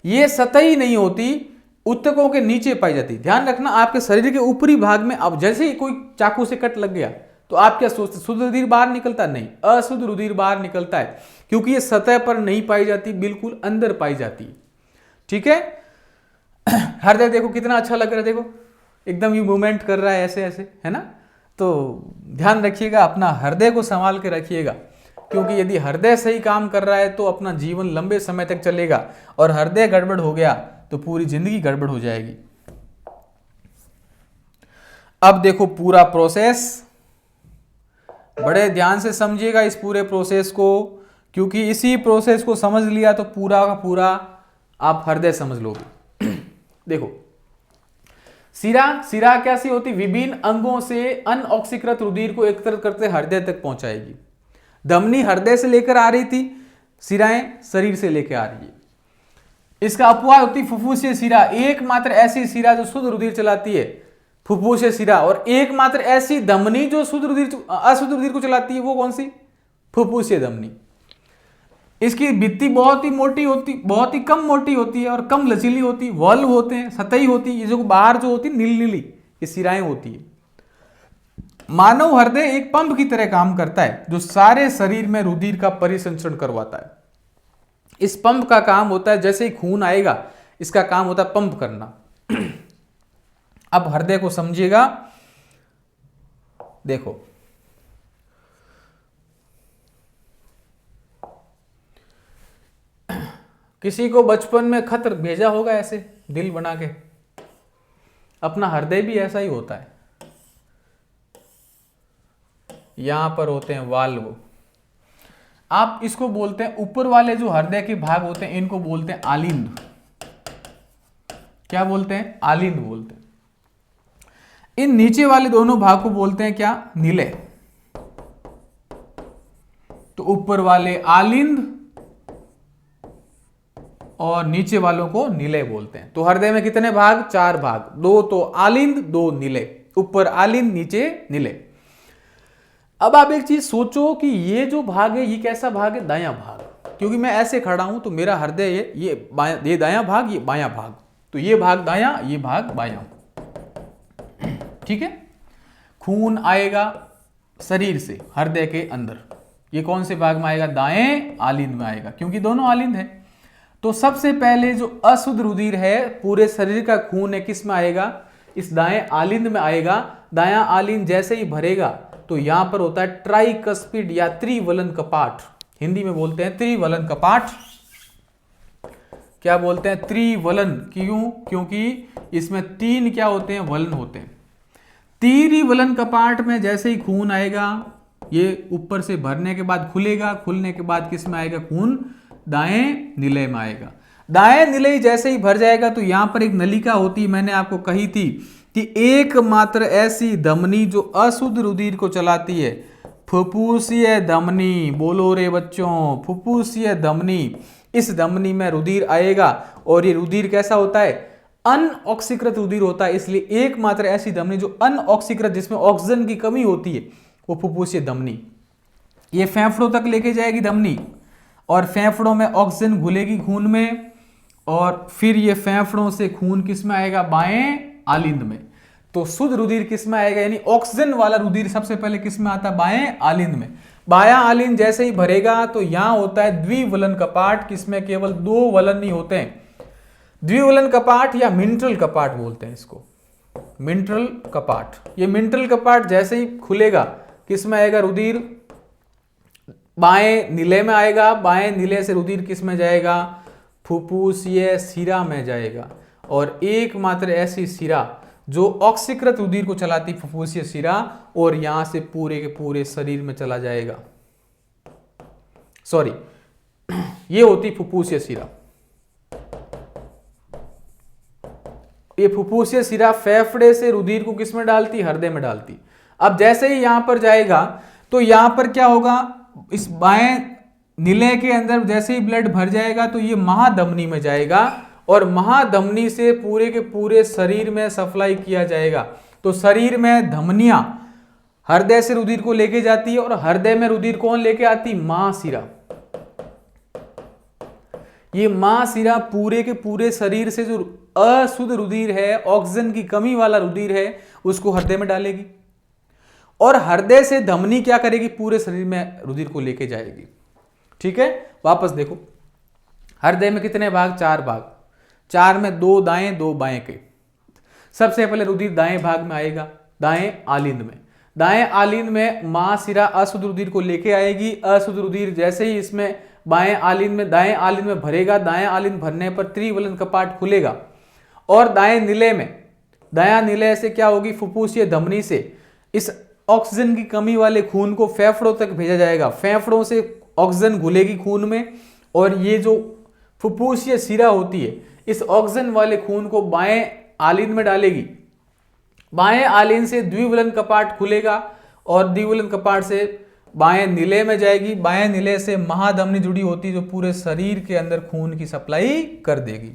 ये सतही नहीं होती, उत्तकों के नीचे पाई जाती है। ध्यान रखना, आपके शरीर के ऊपरी भाग में अब जैसे ही कोई चाकू से कट लग गया तो आप क्या सोचते, शुद्ध रुधिर बाहर निकलता, नहीं, अशुद्ध रुधिर बाहर निकलता है, क्योंकि ये सतह पर नहीं पाई जाती, बिल्कुल अंदर पाई जाती है। ठीक है, हृदय देखो कितना अच्छा लग रहा है, देखो एकदम ये मूवमेंट कर रहा है ऐसे ऐसे, है ना। तो ध्यान रखिएगा, अपना हृदय को संभाल के रखिएगा, क्योंकि यदि हृदय सही काम कर रहा है तो अपना जीवन लंबे समय तक चलेगा, और हृदय गड़बड़ हो गया तो पूरी जिंदगी गड़बड़ हो जाएगी। अब देखो पूरा प्रोसेस, बड़े ध्यान से समझिएगा इस पूरे प्रोसेस को, क्योंकि इसी प्रोसेस को समझ लिया तो पूरा का पूरा आप हृदय समझ लोगे। देखो शिरा कैसी होती, विभिन्न अंगों से अनऑक्सीकृत रुधिर को एकत्रित करते हृदय तक पहुंचाएगी। धमनी हृदय से लेकर आ रही थी, शिराएं शरीर से लेकर आ रही है। इसका अपवाद होती फुफ्फुसीय शिरा, एकमात्र ऐसी शिरा जो शुद्ध रुधिर चलाती है, फुफ्फुसीय शिरा। और एकमात्र ऐसी धमनी जो अशुद्ध रुधिर को चलाती है, वो कौन सी, फुफ्फुसीय धमनी। इसकी भित्ति बहुत ही मोटी होती, बहुत ही कम मोटी होती है, और कम लचीली होती, वॉल्व होते हैं, सतही होती है। ये जो बाहर जो होती है नीली ये शिराएं होती है। मानव हृदय एक पंप की तरह काम करता है, जो सारे शरीर में रुधिर का परिसंचरण करवाता है। इस पंप का काम होता है, जैसे ही खून आएगा इसका काम होता है पंप करना। अब हृदय को समझिएगा, देखो किसी को बचपन में खत भेजा होगा ऐसे दिल बना के, अपना हृदय भी ऐसा ही होता है। यहां पर होते हैं वाल्व, आप इसको बोलते हैं, ऊपर वाले जो हृदय के भाग होते हैं इनको बोलते हैं आलिंद। क्या बोलते हैं? आलिंद बोलते हैं। इन नीचे वाले दोनों भाग को बोलते हैं क्या? निलय। तो ऊपर वाले आलिंद और नीचे वालों को निलय बोलते हैं। तो हृदय में कितने भाग? 4 भाग, 2 तो आलिंद, 2 निलय। ऊपर आलिंद, नीचे निलय। अब आप एक चीज सोचो कि ये जो भाग है ये कैसा भाग है? दायां भाग। क्योंकि मैं ऐसे खड़ा हूं तो मेरा हृदय ये दायां भाग, ये बायां भाग, तो ये भाग दायां, ये भाग बायां। ठीक है। खून आएगा शरीर से हृदय के अंदर, ये कौन से भाग में आएगा? दाएं आलिंद में आएगा, क्योंकि दोनों आलिंद है। तो सबसे पहले जो अशुद्ध रुधिर है, पूरे शरीर का खून है, किस में आएगा? इस दाएं आलिंद में आएगा। दायां आलिंद जैसे ही भरेगा तो यहां पर होता है ट्राइकस्पिड या त्रिवलन कपाट, हिंदी में बोलते हैं त्रिवलन कपाट। क्या बोलते हैं? त्रिवलन। क्यों? क्योंकि इसमें 3 क्या होते हैं? वलन होते हैं। त्रिवलन कपाट में जैसे ही खून आएगा, ये ऊपर से भरने के बाद खुलेगा, खुलने के बाद किस में आएगा? खून दाएं निलय में आएगा। दाएं निलय जैसे ही भर जाएगा तो यहां पर एक नलिका होती है, मैंने आपको कही थी कि एकमात्र ऐसी धमनी जो अशुद्ध रुधिर को चलाती है, फुफ्फुसीय धमनी। बोलो रे बच्चों, फुफ्फुसीय धमनी। इस धमनी में रुधिर आएगा और ये रुधिर कैसा होता है? अनऑक्सीकृत रुधिर होता है। इसलिए एकमात्र ऐसी धमनी जो अनऑक्सीकृत, जिसमें ऑक्सीजन की कमी होती है, वो फुफ्फुसीय धमनी। ये फेफड़ों तक लेके जाएगी धमनी, और फेफड़ों में ऑक्सीजन घुलेगी खून में, और फिर ये फेफड़ों से खून किस में आएगा? बाएं आलिंद में। तो शुद्ध रुधिर किस में आएगा? यानी ऑक्सीजन वाला रुधिर सबसे पहले किस में आता है? बाएं आलिंद में। बायां आलिंद जैसे ही भरेगा तो यहां होता है द्विवलन कपाट, किसमें केवल 2 वलन ही होते हैं। द्विवलन कपाट या मिंट्रल कपाट बोलते हैं इसको, मिंट्रल कपाट। ये मिंट्रल कपाट जैसे ही खुलेगा किस में आएगा? रुधिर बाएं निलय में आएगा। बाएं निलय से रुधिर किस में जाएगा? फुफ्फुसीय शिरा में जाएगा। और एकमात्र ऐसी शिरा जो ऑक्सीकृत रुधिर को चलाती, फुफ्फुसीय शिरा, और यहां से पूरे के पूरे शरीर में चला जाएगा। सॉरी, ये होती फुफ्फुसीय शिरा। ये फुफ्फुसीय शिरा फेफड़े से रुधिर को किस में डालती? हृदय में डालती। अब जैसे ही यहां पर जाएगा तो यहां पर क्या होगा? इस बाएं निलय के अंदर जैसे ही ब्लड भर जाएगा तो ये महाधमनी में जाएगा, और महाधमनी से पूरे के पूरे शरीर में सप्लाई किया जाएगा। तो शरीर में धमनियां हृदय से रुधिर को लेके जाती है, और हृदय में रुधिर कौन लेके आती? महाशिरा। ये महाशिरा पूरे के पूरे शरीर से जो अशुद्ध रुधिर है, ऑक्सीजन की कमी वाला रुधिर है, उसको हृदय में डालेगी, और हृदय से धमनी क्या करेगी? पूरे शरीर में रुधिर को लेके जाएगी। ठीक है, वापस देखो, हृदय में कितने भाग? 4 भाग। 4 में 2 दाएं, 2 बाएं के। सबसे पहले रुधिर दाएं भाग में आएगा, दाएं आलिंद में। दाएं आलिंद में महाशिरा अशुद्ध रुधिर को लेके आएगी। अशुद्ध रुधिर जैसे ही इसमें बाएं आलिंद में, दाएं आलिंद में भरेगा, दाएं आलिंद भरने पर त्रिवलन कपाट खुलेगा, और दाएं निलय में, दायां निलय से क्या होगी? फुफ्फुसीय धमनी से इस ऑक्सीजन की कमी वाले खून को फेफड़ों तक भेजा जाएगा। फेफड़ों से ऑक्सीजन घुलेगी खून में, और ये जो फुफ्फुसीय शिरा होती है, इस ऑक्सीजन वाले खून को बाएं आलिंद में डालेगी। बाएं आलिंद से द्विवलन कपाट खुलेगा, और द्विवलन कपाट से बाएं निलय में जाएगी। बाएं निलय से महाधमनी जुड़ी होती है, जो पूरे शरीर के अंदर खून की सप्लाई कर देगी।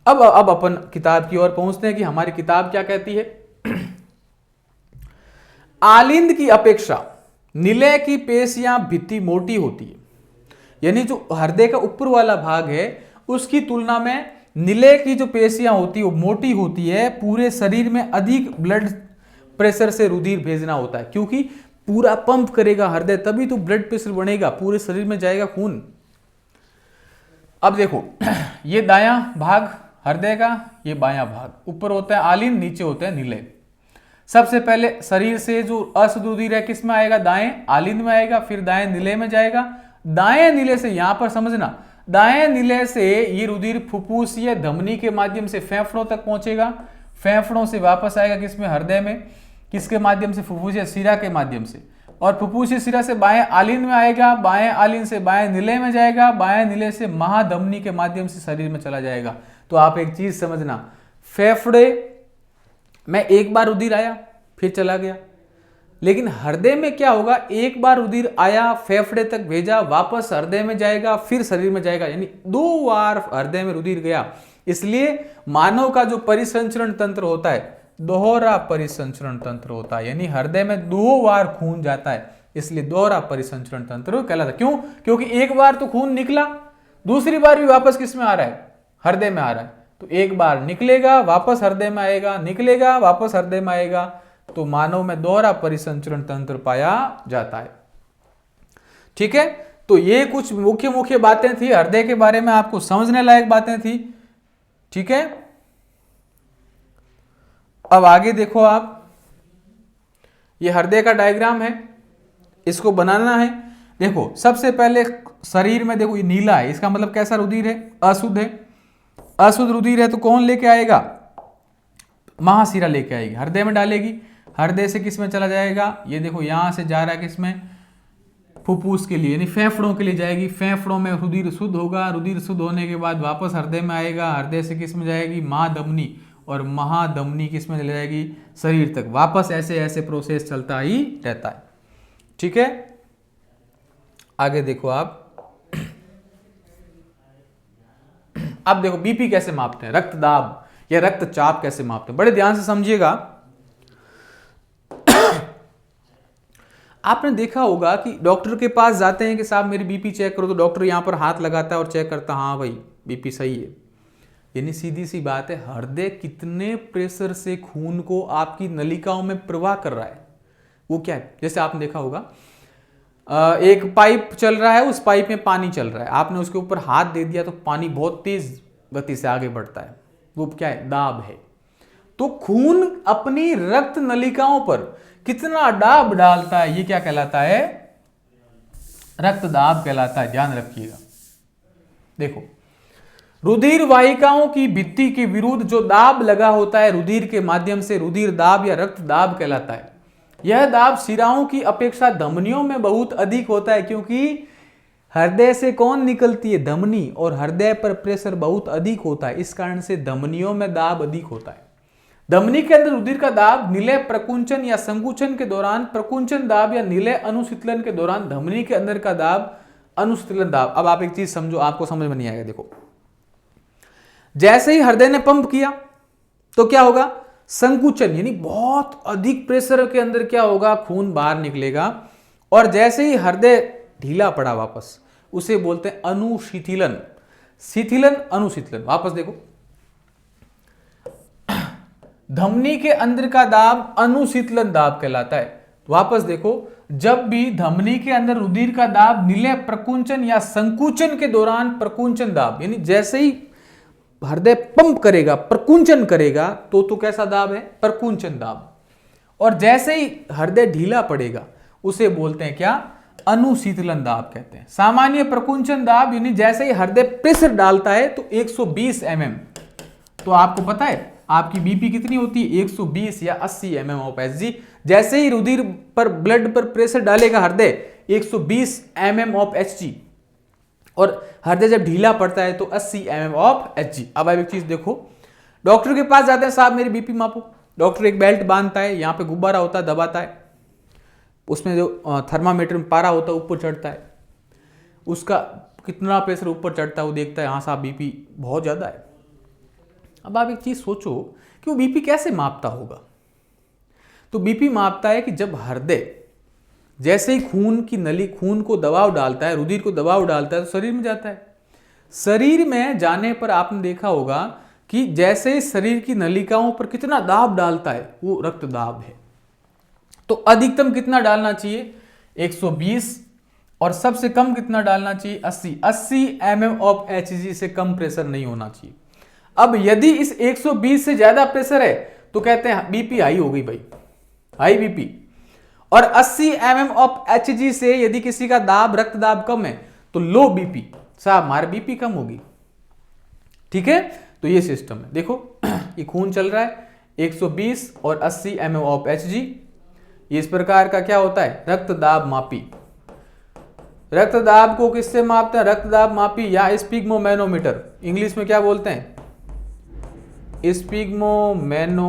अब अपन किताब की ओर पहुंचते हैं कि हमारी किताब क्या कहती है। आलिंद की अपेक्षा निलय की पेशियां भित्ति मोटी होती है, यानी जो हृदय का ऊपर वाला भाग है उसकी तुलना में निलय की जो पेशियां होती है वो मोटी होती है। पूरे शरीर में अधिक ब्लड प्रेशर से रुधिर भेजना होता है, क्योंकि पूरा पंप करेगा हृदय, तभी तो ब्लड प्रेशर बढ़ेगा, पूरे शरीर में जाएगा खून। अब देखो, ये दायां भाग हृदय का, ये बायां भाग, ऊपर होता है आलिंद, नीचे होता है निलय। सबसे पहले शरीर से जो अशुद्ध रुधिर है किस में आएगा? दाएं आलिंद में आएगा, फिर दाएं निलय में जाएगा। दाएं निलय से, यहां पर समझना, दाएं निलय से ये रुधिर फुफ्फुसीय धमनी के माध्यम से फेफड़ों तक पहुंचेगा, फेफड़ों से वापस आएगा किसमें? हृदय में। किसके माध्यम से? फुफ्फुसीय शिरा के माध्यम से। और फुफ्फुसीय शिरा से बाएं आलिंद में आएगा, बाएं आलिंद से बाएं निलय में जाएगा, बाएं निलय से महाधमनी के माध्यम से शरीर में चला जाएगा। तो आप एक चीज समझना, फेफड़े में एक बार रुधिर आया फिर चला गया। लेकिन हृदय में क्या होगा, एक बार रुधिर आया, फेफड़े तक भेजा, वापस हृदय में जाएगा, फिर शरीर में जाएगा, यानी 2 बार हृदय में रुधिर गया। इसलिए मानव का जो परिसंचरण तंत्र होता है दोहरा परिसंचरण तंत्र होता है, यानी हृदय में 2 बार खून जाता है, इसलिए दोहरा परिसंचरण तंत्र कहलाता है। क्यों? क्योंकि एक बार तो खून निकला, दूसरी बार भी वापस किस में आ रहा है, हृदय में आ रहा है। तो एक बार निकलेगा वापस हृदय में आएगा, निकलेगा वापस हृदय में आएगा, तो मानव में दोहरा परिसंचरण तंत्र पाया जाता है। ठीक है, तो ये कुछ मुख्य मुख्य बातें थी हृदय के बारे में, आपको समझने लायक बातें थी। ठीक है, अब आगे देखो आप, ये हृदय का डायग्राम है, इसको बनाना है। देखो सबसे पहले शरीर में देखो ये नीला है, इसका मतलब कैसा रुधिर है, अशुद्ध है। अशुद्ध रुधिर है तो कौन लेके आएगा, महाशिरा लेके आएगी, हृदय में डालेगी, हृदय से किस में चला जाएगा, ये देखो यहां से जा रहा है किसमें, फुफ्फुस के लिए यानी फेफड़ों के लिए जाएगी, फेफड़ों में रुधिर शुद्ध होगा, रुधिर शुद्ध होने के बाद वापस हृदय में आएगा, हृदय से किस में जाएगी, महाधमनी, और महाधमनी किस में चली जाएगी, शरीर तक, वापस ऐसे ऐसे प्रोसेस चलता ही रहता है। ठीक है, आगे देखो आप, अब देखो बीपी कैसे मापते हैं, रक्तदाब या रक्तचाप कैसे मापते हैं, बड़े ध्यान से समझिएगा। आपने देखा होगा कि डॉक्टर के पास जाते हैं कि साहब मेरी बीपी चेक करो, तो डॉक्टर यहां पर हाथ लगाता है और चेक करता, हाँ भाई बीपी सही है। यानी सीधी सी बात है, हृदय कितने प्रेशर से खून को आपकी नलिकाओं में प्रवाह कर रहा है, वो क्या है। जैसे आपने देखा होगा एक पाइप चल रहा है, उस पाइप में पानी चल रहा है, आपने उसके ऊपर हाथ दे दिया तो पानी बहुत तेज गति से आगे बढ़ता है, वो क्या है, दाब है। तो खून अपनी रक्त नलिकाओं पर कितना दाब डालता है, ये क्या कहलाता है, रक्तदाब कहलाता है, ध्यान रखिएगा। देखो रुधिर वाहिकाओं की भित्ति के विरुद्ध जो दाब लगा होता है रुधिर के माध्यम से, रुधिर दाब या रक्त दाब कहलाता है। यह दाब शिराओं की अपेक्षा धमनियों में बहुत अधिक होता है, क्योंकि हृदय से कौन निकलती है, धमनी, और हृदय पर प्रेशर बहुत अधिक होता है, इस कारण से धमनियों में दाब अधिक होता है। धमनी के अंदर रुधिर का दाब निलय प्रकुंचन या संकुचन के दौरान प्रकुंचन दाब या निलय अनुशीतलन के दौरान धमनी के अंदर का दाब अनुशीतलन दाब। अब आप एक चीज समझो, आपको समझ में नहीं आएगा। देखो जैसे ही हृदय ने पंप किया तो क्या होगा, संकुचन, यानी बहुत अधिक प्रेशर के अंदर क्या होगा, खून बाहर निकलेगा, और जैसे ही हृदय ढीला पड़ा वापस, उसे बोलते हैं अनुशीतलन, शिथिलन अनुशीतलन। वापस देखो, धमनी के अंदर का दाब अनुशीतलन दाब कहलाता है। वापस देखो, जब भी धमनी के अंदर रुधिर का दाब निलय प्रकुंचन या संकुचन के दौरान प्रकुंचन दाब, यानी जैसे ही हृदय पंप करेगा, प्रकुंचन करेगा, तो कैसा दाब है, प्रकुंचन दाब, और जैसे ही हृदय ढीला पड़ेगा उसे बोलते हैं क्या, अनुशीतलन दाब कहते हैं। सामान्य प्रकुंचन दाब यानी जैसे ही हृदय प्रेशर डालता है तो 120 mm, तो आपको पता है आपकी बीपी कितनी होती है, 120 या 80 mm ऑफ Hg। जैसे ही रुधिर पर ब्लड पर प्रेशर डालेगा हृदय 120 mm ऑफ Hg, और हृदय जब ढीला पड़ता है तो 80 mm ऑफ Hg। अब आप एक चीज देखो, डॉक्टर के पास जाते हैं, साहब मेरी बीपी मापो, डॉक्टर एक बेल्ट बांधता है, यहाँ पे गुब्बारा होता है, दबाता है, उसमें जो थर्मामीटर में पारा होता है ऊपर चढ़ता है, उसका कितना प्रेशर ऊपर चढ़ता है वो देखता है, हाँ साहब बीपी बहुत ज़्यादा है। अब आप एक चीज़ सोचो कि वो बीपी कैसे मापता होगा। तो बीपी मापता है कि जब हृदय जैसे ही खून को दबाव डालता है, रुधिर को दबाव डालता है, तो शरीर में जाता है। शरीर में जाने पर आपने देखा होगा कि जैसे ही शरीर की नलिकाओं पर कितना दाब डालता है, वो रक्त दाब है। तो अधिकतम कितना डालना चाहिए, 120, और सबसे कम कितना डालना चाहिए, 80 mm ऑफ Hg से कम प्रेशर नहीं होना चाहिए। अब यदि इस 120 से ज्यादा प्रेशर है तो कहते हैं बीपी हाई हो गई भाई, हाई बीपी। और 80 mm ऑफ Hg से यदि किसी का दाब, रक्त दाब कम है तो लो बीपी, साहब हमारी बीपी कम होगी। ठीक है, तो ये सिस्टम है। देखो ये खून चल रहा है 120 और 80 mm ऑफ Hg, इस प्रकार का क्या होता है, रक्त दाब मापी। रक्त दाब को किससे मापते हैं, रक्त दाब मापी या स्पिग्मोमैनोमीटर, इंग्लिश में क्या बोलते हैं, स्पिग्मोमेनोमीटर,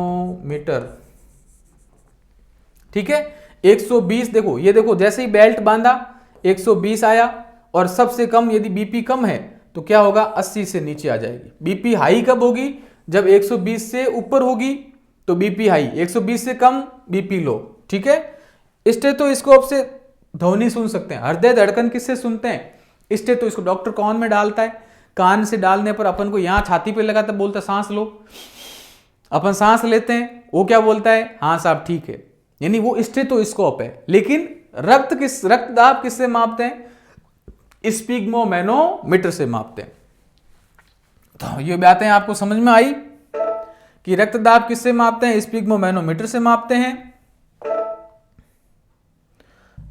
ठीक है। 120 देखो, ये देखो जैसे ही बेल्ट बांधा 120 आया, और सबसे कम यदि बीपी कम है तो क्या होगा, 80 से नीचे आ जाएगी। बीपी हाई कब होगी, जब 120 से ऊपर होगी तो बीपी हाई, 120 से कम बीपी लो, ठीक है। स्टेथोस्कोप से ध्वनि सुन सकते हैं। हृदय धड़कन किससे सुनते हैं, स्टेथोस्कोप डॉक्टर कान में डालता है, कान से डालने पर अपन को यहां छाती पे लगाता, बोलता सांस लो, अपन सांस लेते हैं, वो क्या बोलता है, हाँ साहब ठीक है, यानी वो स्टेथोस्कोप है। लेकिन रक्तदाब किससे मापते हैं, स्पिग्मोमेनोमीटर से मापते हैं। तो ये बातें आपको समझ में आई कि रक्तदाब किससे मापते हैं, स्पिग्मोमेनोमीटर से मापते हैं।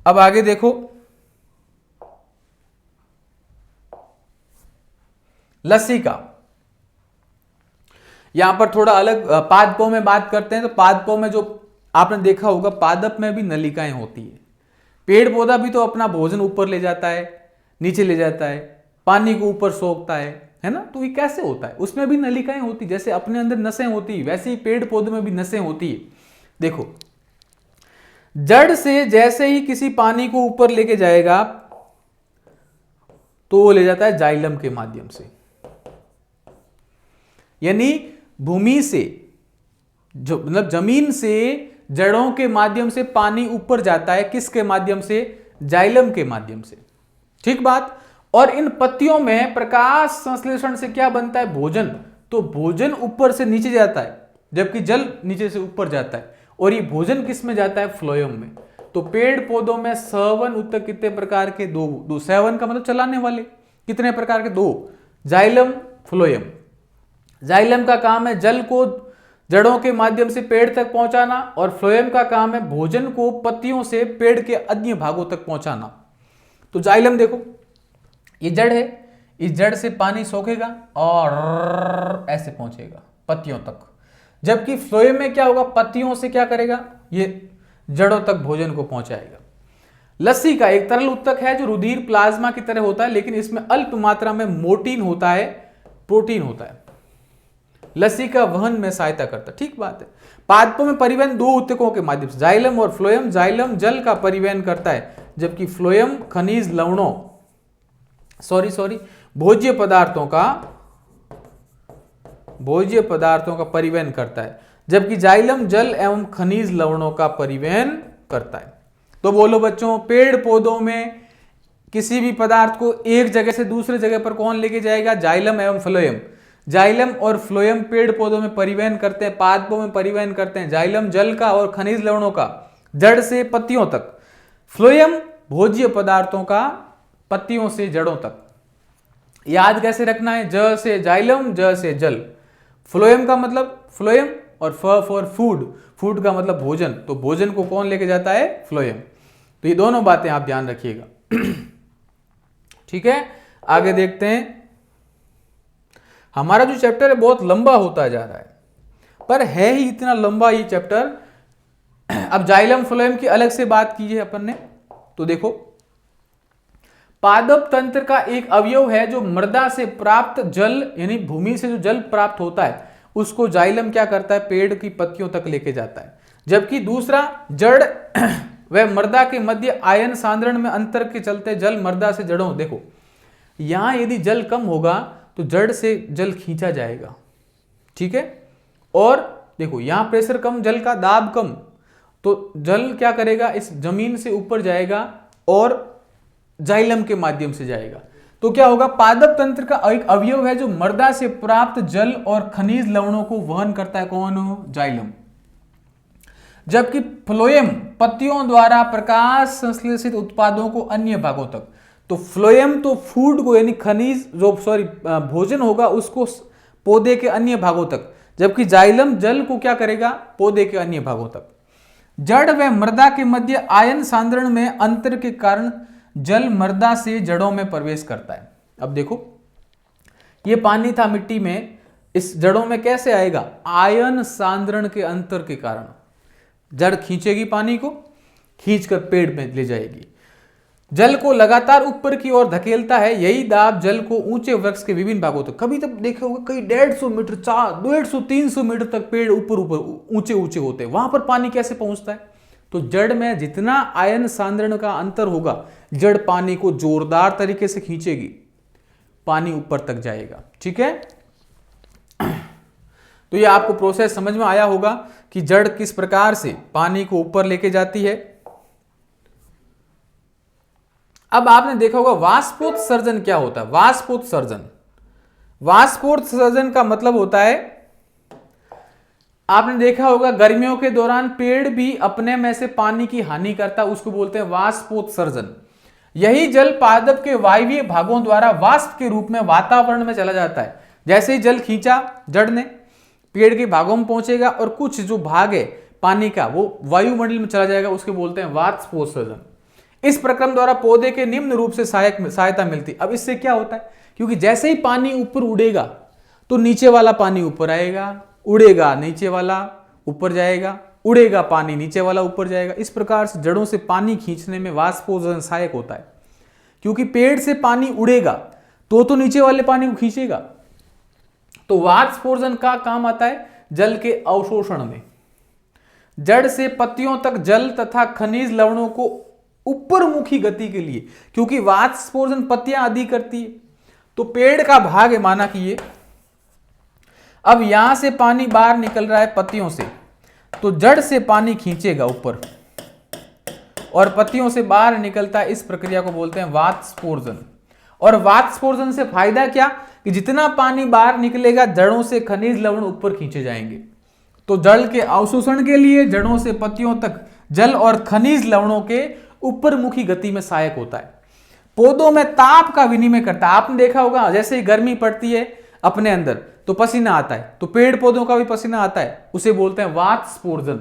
अब आगे देखो, लस्सी का, यहां पर थोड़ा अलग पादपों में बात करते हैं। तो पादपों में जो आपने देखा होगा, पादप में भी नलिकाएं होती है। पेड़ पौधा भी तो अपना भोजन ऊपर ले जाता है, नीचे ले जाता है, पानी को ऊपर सोखता है ना। तो ये कैसे होता है, उसमें भी नलिकाएं होती, जैसे अपने अंदर नसें होती है वैसे ही पेड़ पौधों में भी नसें होती है। देखो, जड़ से जैसे ही किसी पानी को ऊपर लेके जाएगा तो वो ले जाता है जाइलम के माध्यम से, यानी भूमि से, जो मतलब जमीन से जड़ों के माध्यम से पानी ऊपर जाता है, किसके माध्यम से, जाइलम के माध्यम से, ठीक बात। और इन पत्तियों में प्रकाश संश्लेषण से क्या बनता है, भोजन। तो भोजन ऊपर से नीचे जाता है, जबकि जल नीचे से ऊपर जाता है। और ये भोजन किस में जाता है, फ्लोएम में। तो पेड़ पौधों में सवन ऊतक कितने प्रकार के, दो। सेवन का मतलब चलाने वाले, कितने प्रकार के, दो, जाइलम, फ्लोएम। जाइलम का काम है जल को जड़ों के माध्यम से पेड़ तक पहुंचाना, और फ्लोएम का काम है भोजन को पत्तियों से पेड़ के अन्य भागों तक पहुंचाना। तो जाइलम देखो, ये जड़ है, इस जड़ से पानी सोखेगा और ऐसे पहुंचेगा पत्तियों तक। जबकि फ्लोएम में क्या होगा, पत्तियों से क्या करेगा, ये जड़ों तक भोजन को पहुंचाएगा। लस्सी का एक तरल उत्तक है जो रुधिर प्लाज्मा की तरह होता है, लेकिन इसमें अल्प मात्रा में मोटीन होता है, प्रोटीन होता है। लस्सी का वहन में सहायता करता है, ठीक बात है। पादपों में परिवहन दो ऊतकों के माध्यम से, जाइलम और फ्लोएम। जाइलम जल का परिवहन करता है, जबकि फ्लोएम खनिज लवणों भोज्य पदार्थों का परिवहन करता है, जबकि जाइलम जल एवं खनिज लवणों का परिवहन करता है। तो बोलो बच्चों, पेड़ पौधों में किसी भी पदार्थ को एक जगह से दूसरे जगह पर कौन लेके जाएगा, जाइलम एवं फ्लोएम। जाइलम और फ्लोएम पेड़ पौधों में परिवहन करते हैं, पादपों में परिवहन करते हैं। जाइलम जल का और खनिज लवणों का जड़ से पत्तियों तक, फ्लोएम भोज्य पदार्थों का पत्तियों से जड़ों तक। याद कैसे रखना है, ज से जाइलम, ज से जल। फ्लोएम का मतलब फ्लोएम, और फ फॉर फूड, फूड का मतलब भोजन। तो भोजन को कौन लेके जाता है, फ्लोएम। तो ये दोनों बातें आप ध्यान रखिएगा। ठीक है, आगे देखते हैं। हमारा जो चैप्टर है बहुत लंबा होता जा रहा है, पर है ही इतना लंबा ये चैप्टर। अब जाइलम फ्लोएम की अलग से बात कीजिए अपन ने, तो देखो, पादप तंत्र का एक अवयव है जो मृदा से प्राप्त जल, यानी भूमि से जो जल प्राप्त होता है उसको जाइलम क्या करता है, पेड़ की पत्तियों तक लेके जाता है। जबकि दूसरा जड़ व मृदा के मध्य आयन सांद्रण में अंतर के चलते जल मृदा से जड़ों, देखो यहां यदि जल कम होगा तो जड़ से जल खींचा जाएगा, ठीक है। और देखो यहां प्रेशर कम, जल का दाब कम, तो जल क्या करेगा, इस जमीन से ऊपर जाएगा और जाइलम के माध्यम से जाएगा। तो क्या होगा, पादप तंत्र का एक अवयव है जो मृदा से प्राप्त जल और खनिज लवणों को वहन करता है, कौन, जाइलम। जबकि फ्लोएम पत्तियों द्वारा प्रकाश संश्लेषित उत्पादों को अन्य भागों तक। तो फ्लोएम तो फूड को, यानी खनिज जो भोजन होगा उसको पौधे के अन्य भागों तक, जबकि जाइलम जल को क्या करेगा, पौधे के अन्य भागों तक। जड़ व मृदा के मध्य आयन सांद्रण में अंतर के कारण जल मृदा से जड़ों में प्रवेश करता है। अब देखो, ये पानी था मिट्टी में, इस जड़ों में कैसे आएगा, आयन सांद्रण के अंतर के कारण। जड़ खींचेगी पानी को, खींचकर पेड़ में ले जाएगी। जल को लगातार ऊपर की ओर धकेलता है। यही दाब जल को ऊंचे वृक्ष के विभिन्न भागों तक, कभी तक देखे होगा कई 150 मीटर 150-300 मीटर तक पेड़ ऊपर ऊपर ऊंचे ऊंचे होते हैं, वहां पर पानी कैसे पहुंचता है? तो जड़ में जितना आयन सांद्रण का अंतर होगा, जड़ पानी को जोरदार तरीके से खींचेगी, पानी ऊपर तक जाएगा। ठीक है, तो ये आपको प्रोसेस समझ में आया होगा कि जड़ किस प्रकार से पानी को ऊपर लेके जाती है। अब आपने देखा होगा वाष्पोत्सर्जन क्या होता है। वाष्पोत्सर्जन, वाष्पोत्सर्जन का मतलब होता है, आपने देखा होगा गर्मियों के दौरान पेड़ भी अपने में से पानी की हानि करता है, उसको बोलते हैं वाष्पोत्सर्जन। यही जल पादप के वायवीय भागों द्वारा वाष्प के रूप में वातावरण में चला जाता है। जैसे ही जल खींचा जड़ ने, पेड़ के भागों में पहुंचेगा और कुछ जो भाग है पानी का वो वायुमंडल में चला जाएगा, उसके बोलते हैं वाष्पोत्सर्जन। इस प्रक्रम द्वारा पौधे के निम्न रूप से सहायता मिलती। अब इससे क्या होता है, क्योंकि जैसे ही पानी ऊपर उड़ेगा तो नीचे वाला पानी ऊपर आएगा, उड़ेगा नीचे वाला ऊपर जाएगा, उड़ेगा पानी नीचे वाला ऊपर जाएगा। इस प्रकार से जड़ों से पानी खींचने में वाष्पोत्सर्जन सहायक होता है, क्योंकि पेड़ से पानी उड़ेगा तो नीचे वाले पानी को खींचेगा। तो वाष्पोत्सर्जन का काम आता है जल के अवशोषण में। जड़ से पत्तियों तक जल तथा खनिज लवणों को ऊपर मुखी गति के लिए, क्योंकि वाष्पोत्सर्जन पत्तियां आदि करती है, तो पेड़ का भाग है माना कि ये, अब यहां से पानी बाहर निकल रहा है पत्तियों से, तो जड़ से पानी खींचेगा ऊपर और पत्तियों से बाहर निकलता है। इस प्रक्रिया को बोलते हैं वाष्पोत्सर्जन। और वाष्पोत्सर्जन से फायदा क्या, कि जितना पानी बाहर निकलेगा जड़ों से खनिज लवण ऊपर खींचे जाएंगे। तो जल के अवशोषण के लिए जड़ों से पत्तियों तक जल और खनिज लवणों के ऊपर मुखी गति में सहायक होता है। पौधों में ताप का विनिमय करता है। आपने देखा होगा जैसे ही गर्मी पड़ती है अपने अंदर तो पसीना आता है, तो पेड़ पौधों का भी पसीना आता है, उसे बोलते हैं वाष्पोत्सर्जन।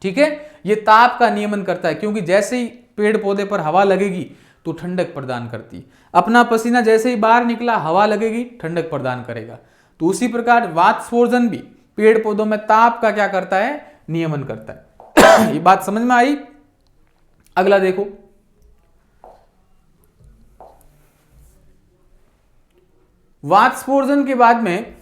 ठीक है, ये ताप का नियमन करता है, क्योंकि जैसे ही पेड़ पौधे पर हवा लगेगी तो ठंडक प्रदान करती है। अपना पसीना जैसे ही बाहर निकला हवा लगेगी ठंडक प्रदान करेगा। तो उसी प्रकार वाष्पोत्सर्जन भी पेड़ पौधों में ताप का क्या करता है, नियमन करता है। ये बात समझ में आई। अगला देखो, वाष्पोत्सर्जन के बाद में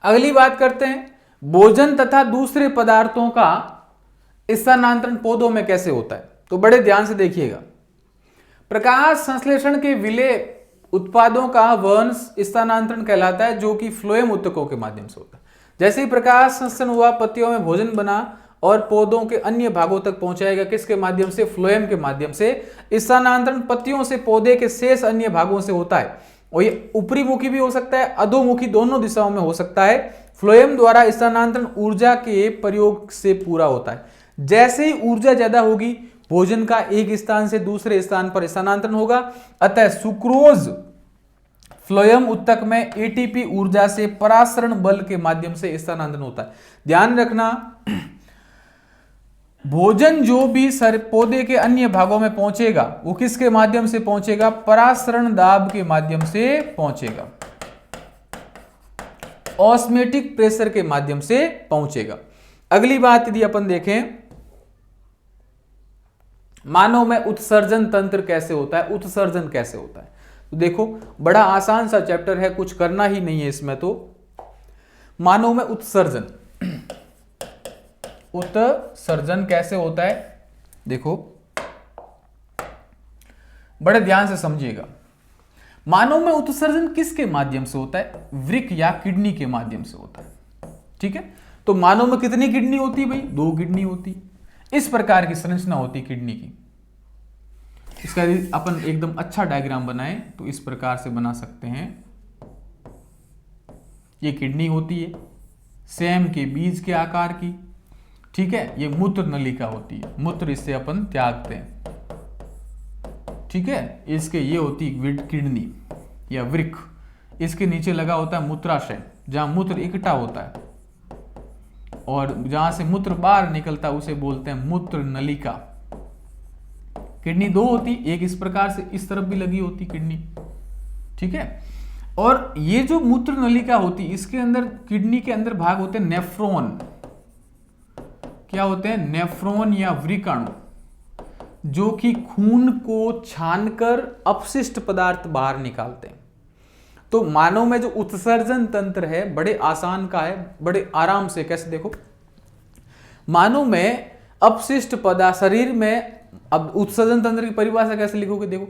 अगली बात करते हैं भोजन तथा दूसरे पदार्थों का स्थानांतरण पौधों में कैसे होता है। तो बड़े ध्यान से देखिएगा। प्रकाश संश्लेषण के विलेय उत्पादों का वहन स्थानांतरण कहलाता है, जो कि फ्लोएम ऊतकों के माध्यम से होता है। जैसे ही प्रकाश संश्लेषण हुआ, पत्तियों में भोजन बना और पौधों के अन्य भागों तक पहुंचाएगा, किसके माध्यम से, फ्लोएम के माध्यम से। स्थानांतरण पत्तियों से पौधे के शेष अन्य भागों से होता है, और ये ऊपरी मुखी भी हो सकता है, अधोमुखी, दोनों दिशाओं में हो सकता है। फ्लोएम द्वारा स्थानांतरण ऊर्जा के प्रयोग से पूरा होता है। जैसे ही ऊर्जा ज्यादा होगी, भोजन का एक स्थान से दूसरे स्थान पर स्थानांतरण होगा। अतः सुक्रोज फ्लोएम ऊतक में एटीपी ऊर्जा से परासरण बल के माध्यम से स्थानांतरण होता है। ध्यान रखना, भोजन जो भी पौधे के अन्य भागों में पहुंचेगा वो किसके माध्यम से पहुंचेगा? परासरण दाब के माध्यम से पहुंचेगा, ऑस्मेटिक प्रेशर के माध्यम से पहुंचेगा। अगली बात यदि अपन देखें, मानव में उत्सर्जन तंत्र कैसे होता है, उत्सर्जन कैसे होता है, तो देखो बड़ा आसान सा चैप्टर है, कुछ करना ही नहीं है इसमें। तो मानव में उत्सर्जन, उत्सर्जन कैसे होता है, देखो बड़े ध्यान से समझिएगा। मानव में उत्सर्जन किसके माध्यम से होता है? वृक्क या किडनी के माध्यम से होता है। ठीक है, तो मानव में कितनी किडनी होती है भाई? 2 किडनी होती। इस प्रकार की संरचना होती किडनी की। इसका अपन एकदम अच्छा डायग्राम बनाएं तो इस प्रकार से बना सकते हैं। ये किडनी होती है सेम के बीज के आकार की। ठीक है, ये मूत्र नलिका होती है, मूत्र इससे अपन त्यागते हैं। ठीक है, इसके ये होती किडनी या वृक्क, इसके नीचे लगा होता है मूत्राशय, जहां मूत्र इकट्ठा होता है और जहां से मूत्र बाहर निकलता है उसे बोलते हैं मूत्र नलिका। किडनी 2 होती, एक इस प्रकार से इस तरफ भी लगी होती किडनी। ठीक है, और ये जो मूत्र नलिका होती इसके अंदर, किडनी के अंदर भाग होते हैं नेफ्रॉन। क्या होते हैं? नेफ्रॉन या वृकाणु, जो कि खून को छानकर अपशिष्ट पदार्थ बाहर निकालते हैं। तो मानव में जो उत्सर्जन तंत्र है बड़े आसान का है, बड़े आराम से। कैसे? देखो, मानव में अपशिष्ट पदार्थ शरीर में, अब उत्सर्जन तंत्र की परिभाषा कैसे लिखोगे? देखो,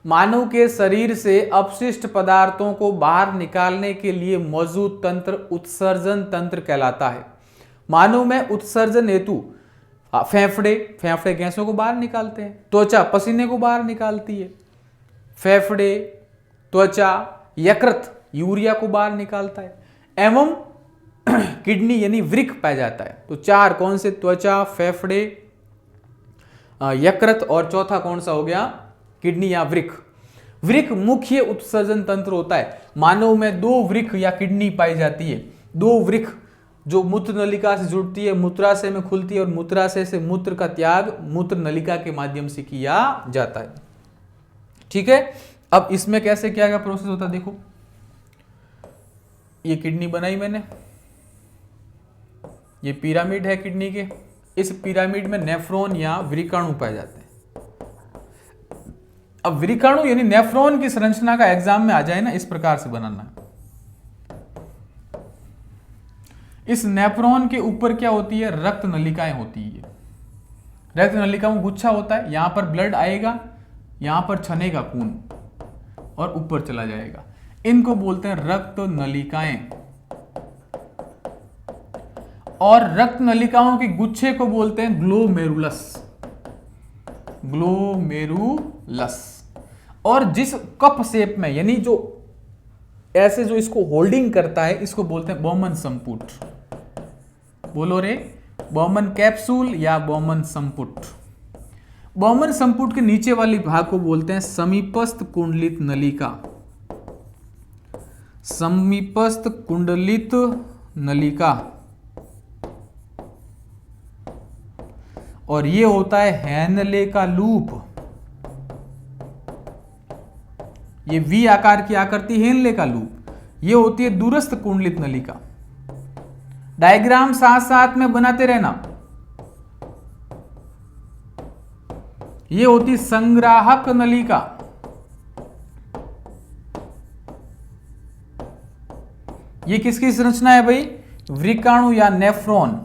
मानव के शरीर से अपशिष्ट पदार्थों को बाहर निकालने के लिए मौजूद तंत्र उत्सर्जन तंत्र कहलाता है। मानव में उत्सर्जन हेतु फेफड़े गैसों को बाहर निकालते हैं, त्वचा पसीने को बाहर निकालती है, फेफड़े, त्वचा, यकृत यूरिया को बाहर निकालता है, एवं किडनी यानी वृक्क पाया जाता है। तो 4 कौन से? त्वचा, फेफड़े, यकृत और चौथा कौन सा हो गया? किडनी या वृक्क। वृक्क मुख्य उत्सर्जन तंत्र होता है। मानव में 2 वृक्क या किडनी पाई जाती है। 2 वृक्क जो मूत्र नलिका से जुड़ती है, मूत्राशय में खुलती है और मूत्राशय से मूत्र का त्याग मूत्र नलिका के माध्यम से किया जाता है। ठीक है, अब इसमें कैसे क्या क्या प्रोसेस होता है? देखो, ये किडनी बनाई मैंने, ये पिरामिड है किडनी के। इस पिरामिड में नेफ्रॉन या वृकाणु पाए जाते हैं। अब वृकाणु यानी नेफ्रॉन की संरचना का एग्जाम में आ जाए ना, इस प्रकार से बनाना है। इस नेफ्रॉन के ऊपर क्या होती है? रक्त नलिकाएं होती है। रक्त नलिकाओं में गुच्छा होता है, यहां पर ब्लड आएगा, यहां पर छनेगा खून और ऊपर चला जाएगा। इनको बोलते हैं रक्त नलिकाएं। और रक्त नलिकाओं के गुच्छे को बोलते हैं ग्लोमेरुलस। ग्लोमेरुलस। और जिस कप शेप में, यानी जो ऐसे जो इसको होल्डिंग करता है, इसको बोलते हैं बोमन संपुट। बोलो रे, बोमन कैप्सूल या बोमन संपुट। बोमन संपुट के नीचे वाली भाग को बोलते हैं समीपस्थ कुंडलित नलिका। समीपस्थ कुंडलित नलिका। और ये होता है हेनले का लूप। ये वी आकार की आकृति हेनले का लूप। ये होती है दूरस्थ कुंडलित नलिका। डायग्राम साथ साथ में बनाते रहना। ये होती संग्राहक नलिका। ये किसकी संरचना है भाई? वृकाणु या नेफ्रॉन।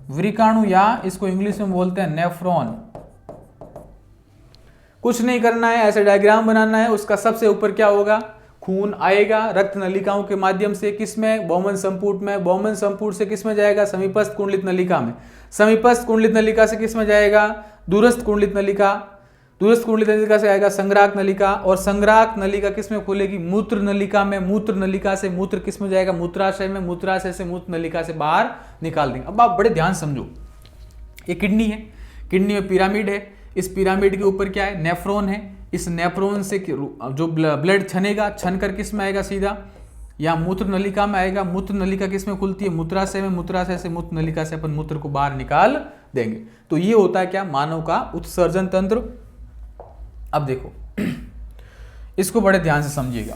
वृकाणु या इसको इंग्लिश में बोलते हैं नेफ्रॉन। कुछ नहीं करना है, ऐसे डायग्राम बनाना है। उसका सबसे ऊपर क्या होगा? खून आएगा रक्त नलिकाओं के माध्यम से, किसमें? बोमन संपुट में। बोमन संपुट से किसमें जाएगा? समीपस्थ कुंडलित नलिका में। समीपस्थ कुंडलित नलिका से किसमें जाएगा? दूरस्थ कुंडलित नलिका। दूरस्थ कुंडलित नलिका से आएगा संग्राहक नलिका। और संग्राहक नलिका किसमें खुलेगी? मूत्र नलिका में। मूत्र नलिका से मूत्र किसमें जाएगा? मूत्राशय में। मूत्राशय से मूत्र नलिका से बाहर निकाल देंगे। अब आप बड़े ध्यान समझो, ये किडनी है, किडनी में पिरामिड है, इस पिरामिड के ऊपर क्या है, नेफ्रॉन है। इस नेफ्रॉन से जो ब्लड छनेगा, छन कर किस में आएगा, सीधा या मूत्र नलिका में आएगा। मूत्र नलिका किस में खुलती है, मूत्राशय में। मूत्राशय से मूत्र नलिका से अपन मूत्र को बाहर निकाल देंगे। तो ये होता है क्या, मानव का उत्सर्जन तंत्र। अब देखो इसको बड़े ध्यान से समझिएगा।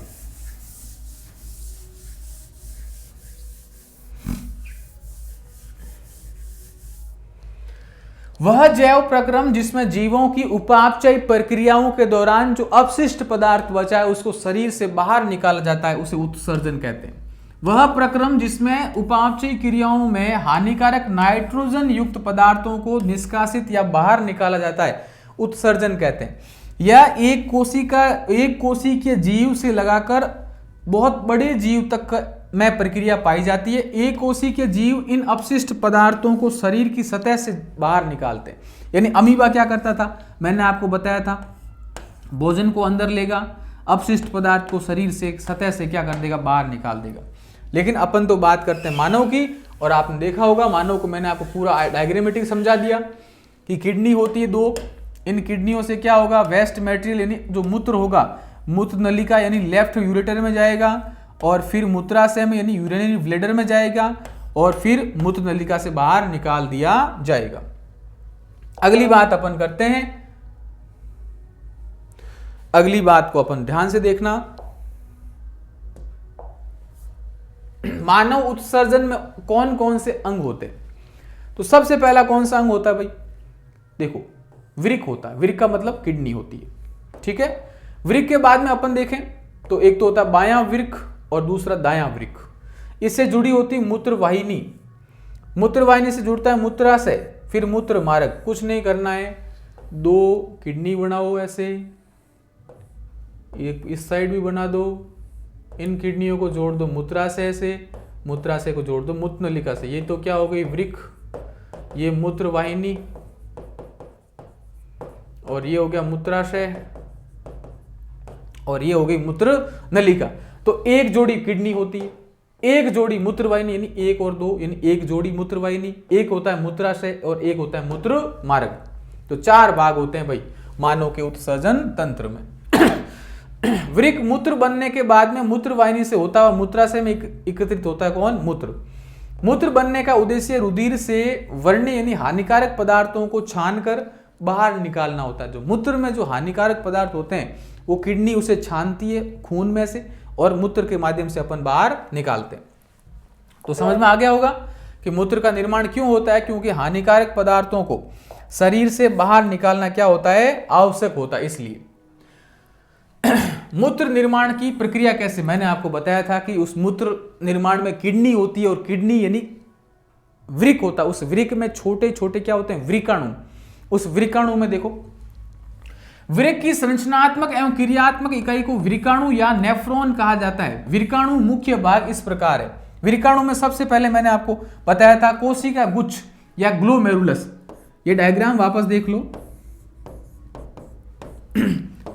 वह जैव प्रक्रम जिसमें जीवों की उपापचय प्रक्रियाओं के दौरान जो अपशिष्ट पदार्थ बचा है उसको शरीर से बाहर निकाला जाता है, उसे उत्सर्जन कहते हैं। वह प्रक्रम जिसमें उपापचय क्रियाओं में हानिकारक नाइट्रोजन युक्त पदार्थों को निष्कासित या बाहर निकाला जाता है, उत्सर्जन कहते हैं। यह एक कोशिकीय जीव से लगाकर बहुत बड़े जीव तक में प्रक्रिया पाई जाती है। एक कोशिकीय जीव इन अपशिष्ट पदार्थों को शरीर की सतह से बाहर निकालते हैं। यानी अमीबा क्या करता था, मैंने आपको बताया था, भोजन को अंदर लेगा, अपशिष्ट पदार्थ को शरीर से सतह से क्या कर देगा, बाहर निकाल देगा। लेकिन अपन तो बात करते हैं मानव की, और आपने देखा होगा मानव को मैंने आपको पूरा डायग्रामेटिक समझा दिया कि किडनी होती है 2। इन किडनियों से क्या होगा, वेस्ट मटेरियल यानी जो मूत्र होगा, मूत्र नलिका यानी लेफ्ट यूरेटर में जाएगा, और फिर मूत्राशय में यानी यूरिनरी ब्लैडर में जाएगा, और फिर मूत्र नलिका से बाहर निकाल दिया जाएगा। अगली बात अपन करते हैं, अगली बात को अपन ध्यान से देखना। मानव उत्सर्जन में कौन कौन से अंग होते हैं? तो सबसे पहला कौन सा अंग होता है भाई, देखो वृक्क होता है। वृक्क का मतलब किडनी होती है, ठीक है। वृक्क के बाद में अपन देखें तो एक तो होता है बायां वृक्क और दूसरा दायां वृक्क। इससे जुड़ी होती मूत्रवाहिनी, मूत्रवाहिनी से जुड़ता है मूत्राशय, फिर मूत्र मार्ग। कुछ नहीं करना है, 2 किडनी बनाओ ऐसे, एक इस साइड भी बना दो, इन किडनियों को जोड़ दो मूत्राशय से, मूत्राशय को जोड़ दो मूत्र नलिका से। ये तो क्या हो गई वृक्क, ये मूत्रवाहिनी, और ये हो गया मूत्राशय, और ये हो गई मूत्र नलिका। तो एक जोड़ी किडनी होती है, एक जोड़ी मूत्रवाहिनी यानी 1 और 2 यानी एक जोड़ी मूत्रवाहिनी, एक होता है मूत्राशय और एक होता है मूत्र मार्ग। तो 4 भाग होते हैं भाई मानव के उत्सर्जन तंत्र में। वृक्क मूत्र बनने के बाद में मूत्रवाहिनी से होता हुआ मूत्राशय में एकत्रित होता है कौन, मूत्र। मूत्र बनने का उद्देश्य रुधिर से वर्ण्य यानी हानिकारक पदार्थों को छानकर बाहर निकालना होता है। जो मूत्र में जो हानिकारक पदार्थ होते हैं वो किडनी उसे छानती है खून में से, और मूत्र के माध्यम से अपन बाहर निकालते हैं। तो समझ में आ गया होगा कि मूत्र का निर्माण क्यों होता है, क्योंकि हानिकारक पदार्थों को शरीर से बाहर निकालना क्या होता है, आवश्यक होता है। इसलिए मूत्र निर्माण की प्रक्रिया कैसे, मैंने आपको बताया था कि उस मूत्र निर्माण में किडनी होती है, और किडनी यानी वृक्क होता है। उस वृक्क में छोटे छोटे क्या होते हैं, वृकाणु। उस वृकाणु में देखो, वृक्क की संरचनात्मक एवं क्रियात्मक इकाई को वृकाणु या नेफ्रॉन कहा जाता है। वृकाणु मुख्य भाग इस प्रकार है। वृकाणु में सबसे पहले मैंने आपको बताया था कोशिका गुच्छ या ग्लोमेरुलस। ये डायग्राम वापस देख लो,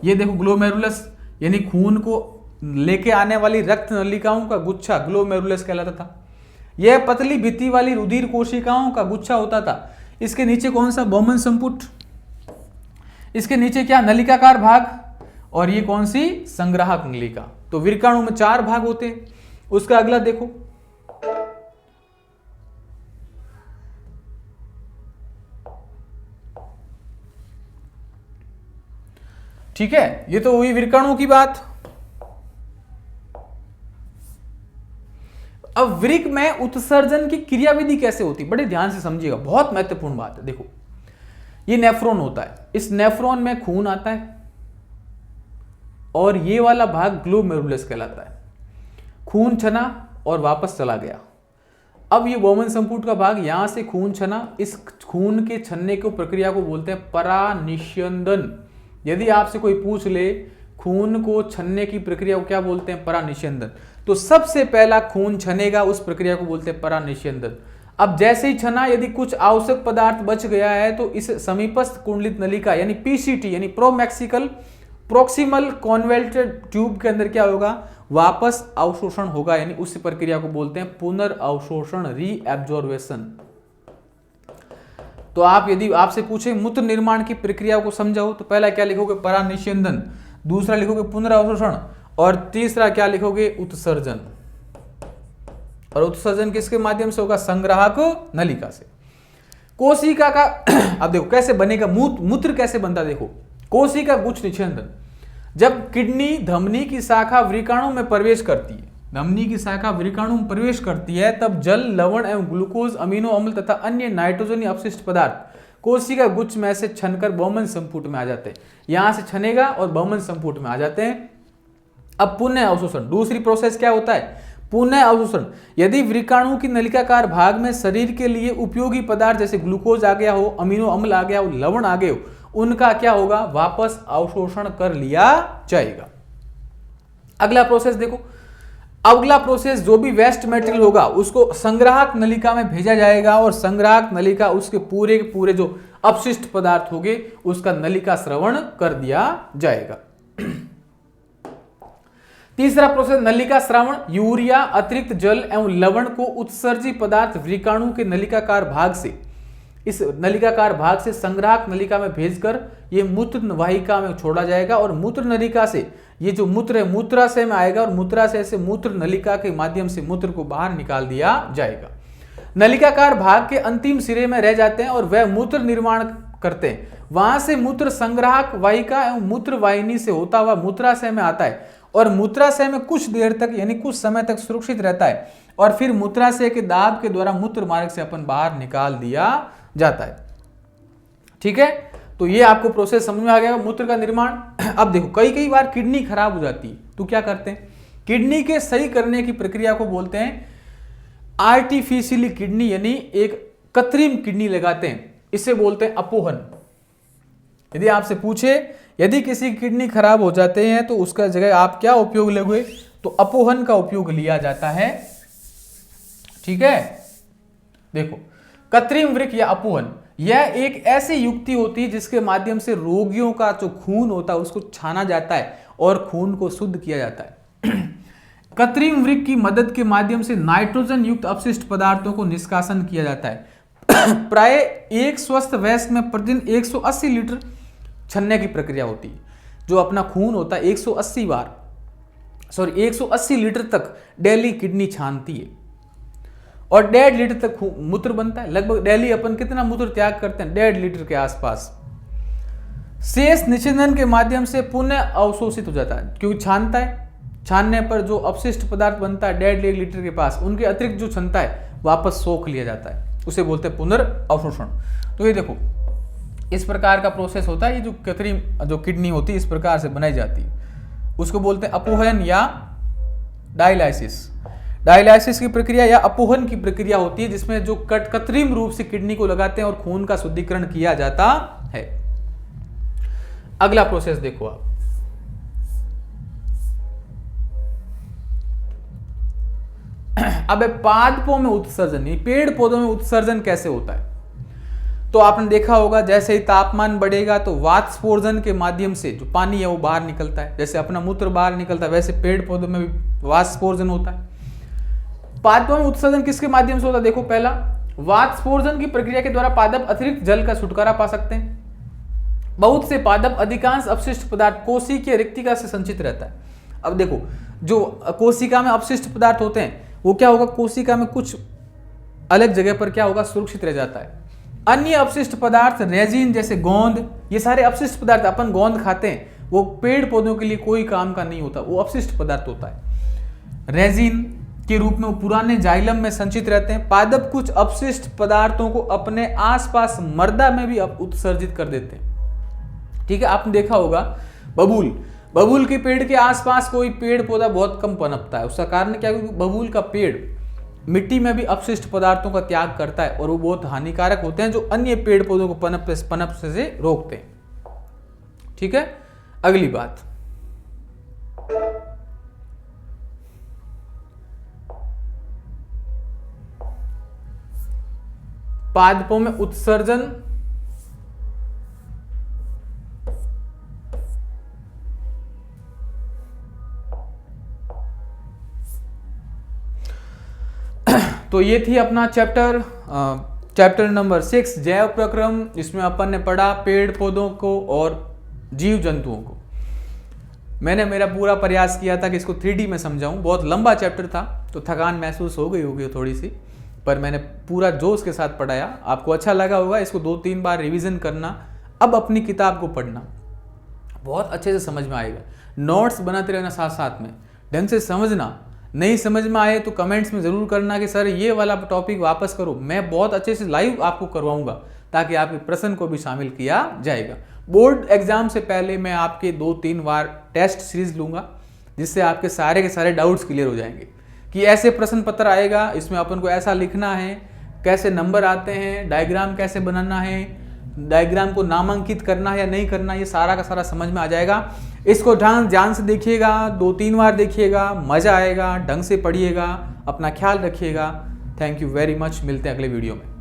ये देखो ग्लोमेरुलस यानी खून को लेके आने वाली रक्त नलिकाओं का गुच्छा ग्लोमेरुलस कहलाता था। यह पतली भित्ति वाली रुधिर कोशिकाओं का गुच्छा होता था। इसके नीचे कौन सा, बोमन संपुट, इसके नीचे क्या, नलिकाकार भाग, और ये कौन सी, संग्राहक नलिका। तो वृकाणु में 4 भाग होते हैं। उसका अगला देखो, ठीक है, ये तो हुई वृकाणु की बात। अब वृक्क में उत्सर्जन की क्रियाविधि कैसे होती, बड़े ध्यान से समझिएगा, बहुत महत्वपूर्ण बात है। देखो ये नेफ्रॉन होता है, इस नेफ्रॉन में खून आता है, और ये वाला भाग ग्लोमेरुलस कहलाता है। खून छना और वापस चला गया। अब ये बोमन संपुट का भाग, यहां से खून छना, इस खून के छनने को प्रक्रिया को बोलते हैं परानिस्यंदन। यदि आपसे कोई पूछ ले खून को छनने की प्रक्रिया को क्या बोलते हैं, परानिस्यंदन, तो सबसे पहला खून छनेगा, उस प्रक्रिया को बोलते हैं परानिस्यंदन। अब जैसे ही छना, यदि कुछ आवश्यक पदार्थ बच गया है तो इस समीपस्थ कुंडलित नलिका यानी पीसीटी यानी प्रोक्सिमल कॉन्वेल्टेड ट्यूब के अंदर क्या होगा, वापस अवशोषण होगा। यानी उस प्रक्रिया को बोलते हैं पुनर्अवशोषण, रीएब्जॉर्वेशन। तो आप यदि आपसे पूछे मूत्र निर्माण की प्रक्रिया को समझाओ तो पहला क्या लिखोगे, परानिस्यंदन, दूसरा लिखोगे पुनरावशोषण, और तीसरा क्या लिखोगे, उत्सर्जन। और उत्सर्जन किसके माध्यम से होगा, संग्राहक नलिका से। कोशिका का अब देखो कैसे बनेगा मूत्र कैसे बनता, देखो कोशिका गुच्छ निस्यंदन, जब किडनी धमनी की शाखा वृकाणु में प्रवेश करती है, धमनी की शाखा वृकाणु में प्रवेश करती है, तब जल, लवण एवं ग्लूकोज, अमीनो अम्ल तथा अन्य नाइट्रोजनी अपशिष्ट पदार्थ कोशिका गुच्छ में से छनकर बहुमन संपुट में आ जाते हैं। यहां से छनेगा और बहुमन संपुट में आ जाते हैं। अब पुनः अवशोषण, दूसरी प्रोसेस क्या होता है, पुनः अवशोषण। यदि वृकाणु की नलिकाकार भाग में शरीर के लिए उपयोगी पदार्थ जैसे ग्लूकोज आ गया हो, अमीनो अम्ल आ गया हो, लवण आ गए हो, उनका क्या होगा, वापस अवशोषण कर लिया जाएगा। अगला प्रोसेस देखो, अगला प्रोसेस जो भी वेस्ट मटेरियल होगा उसको संग्राहक नलिका में भेजा जाएगा और संग्राहक नलिका उसके पूरे के पूरे जो अपशिष्ट पदार्थ होंगे उसका नलिका स्रवण कर दिया जाएगा। तीसरा प्रोसेस नलिका स्रावण, यूरिया, अतिरिक्त जल एवं लवण को उत्सर्जी पदार्थ वृकाणु के नलिकाकार भाग से, इस नलिकाकार भाग से संग्राहक नलिका में भेजकर ये मूत्र वाहिका में छोड़ा जाएगा और मूत्र नलिका से ये जो मूत्र है मूत्राशय में आएगा और मूत्राशय से मूत्र नलिका के माध्यम से मूत्र को बाहर निकाल दिया जाएगा। नलिकाकार भाग के अंतिम सिरे में रह जाते हैं और वह मूत्र निर्माण करते हैं। वहां से मूत्र संग्राहक वाहिका एवं मूत्र वाहिनी से होता हुआ मूत्राशय में आता है और मूत्राशय में कुछ देर तक यानी कुछ समय तक सुरक्षित रहता है और फिर मूत्राशय के दाब के द्वारा मूत्र मार्ग से अपन बाहर निकाल दिया जाता है। ठीक है, तो ये आपको प्रोसेस समझ में आ गया मूत्र का निर्माण। अब देखो कई बार किडनी खराब हो जाती है तो क्या करते हैं, किडनी के सही करने की प्रक्रिया को बोलते हैं आर्टिफिशियली किडनी, यानी एक कृत्रिम किडनी लगाते हैं, इसे बोलते हैं अपोहन। यदि आपसे पूछे यदि किसी की किडनी खराब हो जाते हैं तो उसका जगह आप क्या उपयोग लोगे, तो अपोहन का उपयोग लिया जाता है। ठीक है, देखो कृत्रिम वृक्क या अपोहन यह एक ऐसी युक्ति होती है जिसके माध्यम से रोगियों का जो खून होता है उसको छाना जाता है और खून को शुद्ध किया जाता है। कृत्रिम वृक्क की मदद के माध्यम से नाइट्रोजन युक्त अपशिष्ट पदार्थों को निष्कासन किया जाता है। प्राय एक स्वस्थ वयस्क में प्रतिदिन 180 लीटर छन्ने की प्रक्रिया होती है। जो अपना खून होता है 180 लीटर तक डेली किडनी छानती है और 1.5 लीटर तक मूत्र बनता है। लगभग डेली अपन कितना मूत्र त्याग करते हैं, 1.5 लीटर के आसपास। शेष निषेधन के माध्यम से पुनः अवशोषित हो जाता है, क्योंकि छानता है, छानने पर जो अपशिष्ट पदार्थ बनता है 1.5 लीटर के पास, उनके अतिरिक्त जो क्षमता है वापस सोख लिया जाता है, उसे बोलते हैं पुनर्अवशोषण। तो ये देखो इस प्रकार का प्रोसेस होता है। ये जो कृत्रिम जो किडनी होती है इस प्रकार से बनाई जाती है, उसको बोलते हैं अपोहन या डायलाइसिस। डायलाइसिस की प्रक्रिया या अपोहन की प्रक्रिया होती है जिसमें जो कृत्रिम रूप से किडनी को लगाते हैं और खून का शुद्धिकरण किया जाता है। अगला प्रोसेस देखो आप, अब पादपों में उत्सर्जन, पेड़ पौधों में उत्सर्जन कैसे होता है। तो आपने देखा होगा जैसे ही तापमान बढ़ेगा तो वाष्पोर्जन के माध्यम से जो पानी है वो बाहर निकलता है, जैसे अपना मूत्र बाहर निकलता है वैसे पेड़ पौधों में भी वाष्पोर्जन होता है। पादपों में उत्सर्जन किसके माध्यम से होता है, देखो पहला वाष्पोर्जन की प्रक्रिया के द्वारा पादप अतिरिक्त जल का छुटकारा पा सकते हैं। बहुत से पादप अधिकांश अपशिष्ट पदार्थ कोशिकीय रिक्तिका से संचित रहता है। अब देखो जो कोशिका में अपशिष्ट पदार्थ होते हैं वो क्या होगा, कोशिका में कुछ अलग जगह पर क्या होगा, सुरक्षित रह जाता है। अन्य अपशिष्ट पदार्थ रेजिन जैसे गोंद, ये सारे अपशिष्ट पदार्थ, अपन गोंद खाते हैं वो पेड़ पौधों के लिए कोई काम का नहीं होता, वो अपशिष्ट पदार्थ होता है। रेजिन के रूप में वो पुराने जाइलम में संचित रहते हैं। पादप कुछ अपशिष्ट पदार्थों को अपने आसपास मर्दा में भी उत्सर्जित कर देते हैं। ठीक है, आपने देखा होगा बबूल के पेड़ के आसपास कोई पेड़ पौधा बहुत कम पनपता है। उसका कारण क्या है, क्योंकि बबूल का पेड़ मिट्टी में भी अपशिष्ट पदार्थों का त्याग करता है और वो बहुत हानिकारक होते हैं जो अन्य पेड़ पौधों को पनप से रोकते हैं। ठीक है, अगली बात, पादपों में उत्सर्जन तो ये थी अपना चैप्टर चैप्टर नंबर 6 जैव प्रक्रम, इसमें अपन ने पढ़ा पेड़ पौधों को और जीव जंतुओं को। मैंने मेरा पूरा प्रयास किया था कि इसको 3D में समझाऊं। बहुत लंबा चैप्टर था तो थकान महसूस हो गई होगी थोड़ी सी, पर मैंने पूरा जोश के साथ पढ़ाया। आपको अच्छा लगा होगा। इसको 2-3 बार रिवीजन करना, अब अपनी किताब को पढ़ना, बहुत अच्छे से समझ में आएगा। नोट्स बनाते रहना साथ साथ में, ढंग से समझना। नहीं समझ में आए तो कमेंट्स में ज़रूर करना कि सर ये वाला टॉपिक वापस करो। मैं बहुत अच्छे से लाइव आपको करवाऊंगा ताकि आपके प्रश्न को भी शामिल किया जाएगा। बोर्ड एग्जाम से पहले मैं आपके 2-3 बार टेस्ट सीरीज लूँगा, जिससे आपके सारे के सारे डाउट्स क्लियर हो जाएंगे कि ऐसे प्रश्न पत्र आएगा, इसमें अपन को ऐसा लिखना है, कैसे नंबर आते हैं, डायग्राम कैसे बनाना है, डायग्राम को नामांकित करना है या नहीं करना, ये सारा का सारा समझ में आ जाएगा। इसको ध्यान से देखिएगा, 2-3 बार देखिएगा, मज़ा आएगा। ढंग से पढ़िएगा, अपना ख्याल रखिएगा। Thank you very much. मिलते हैं अगले वीडियो में।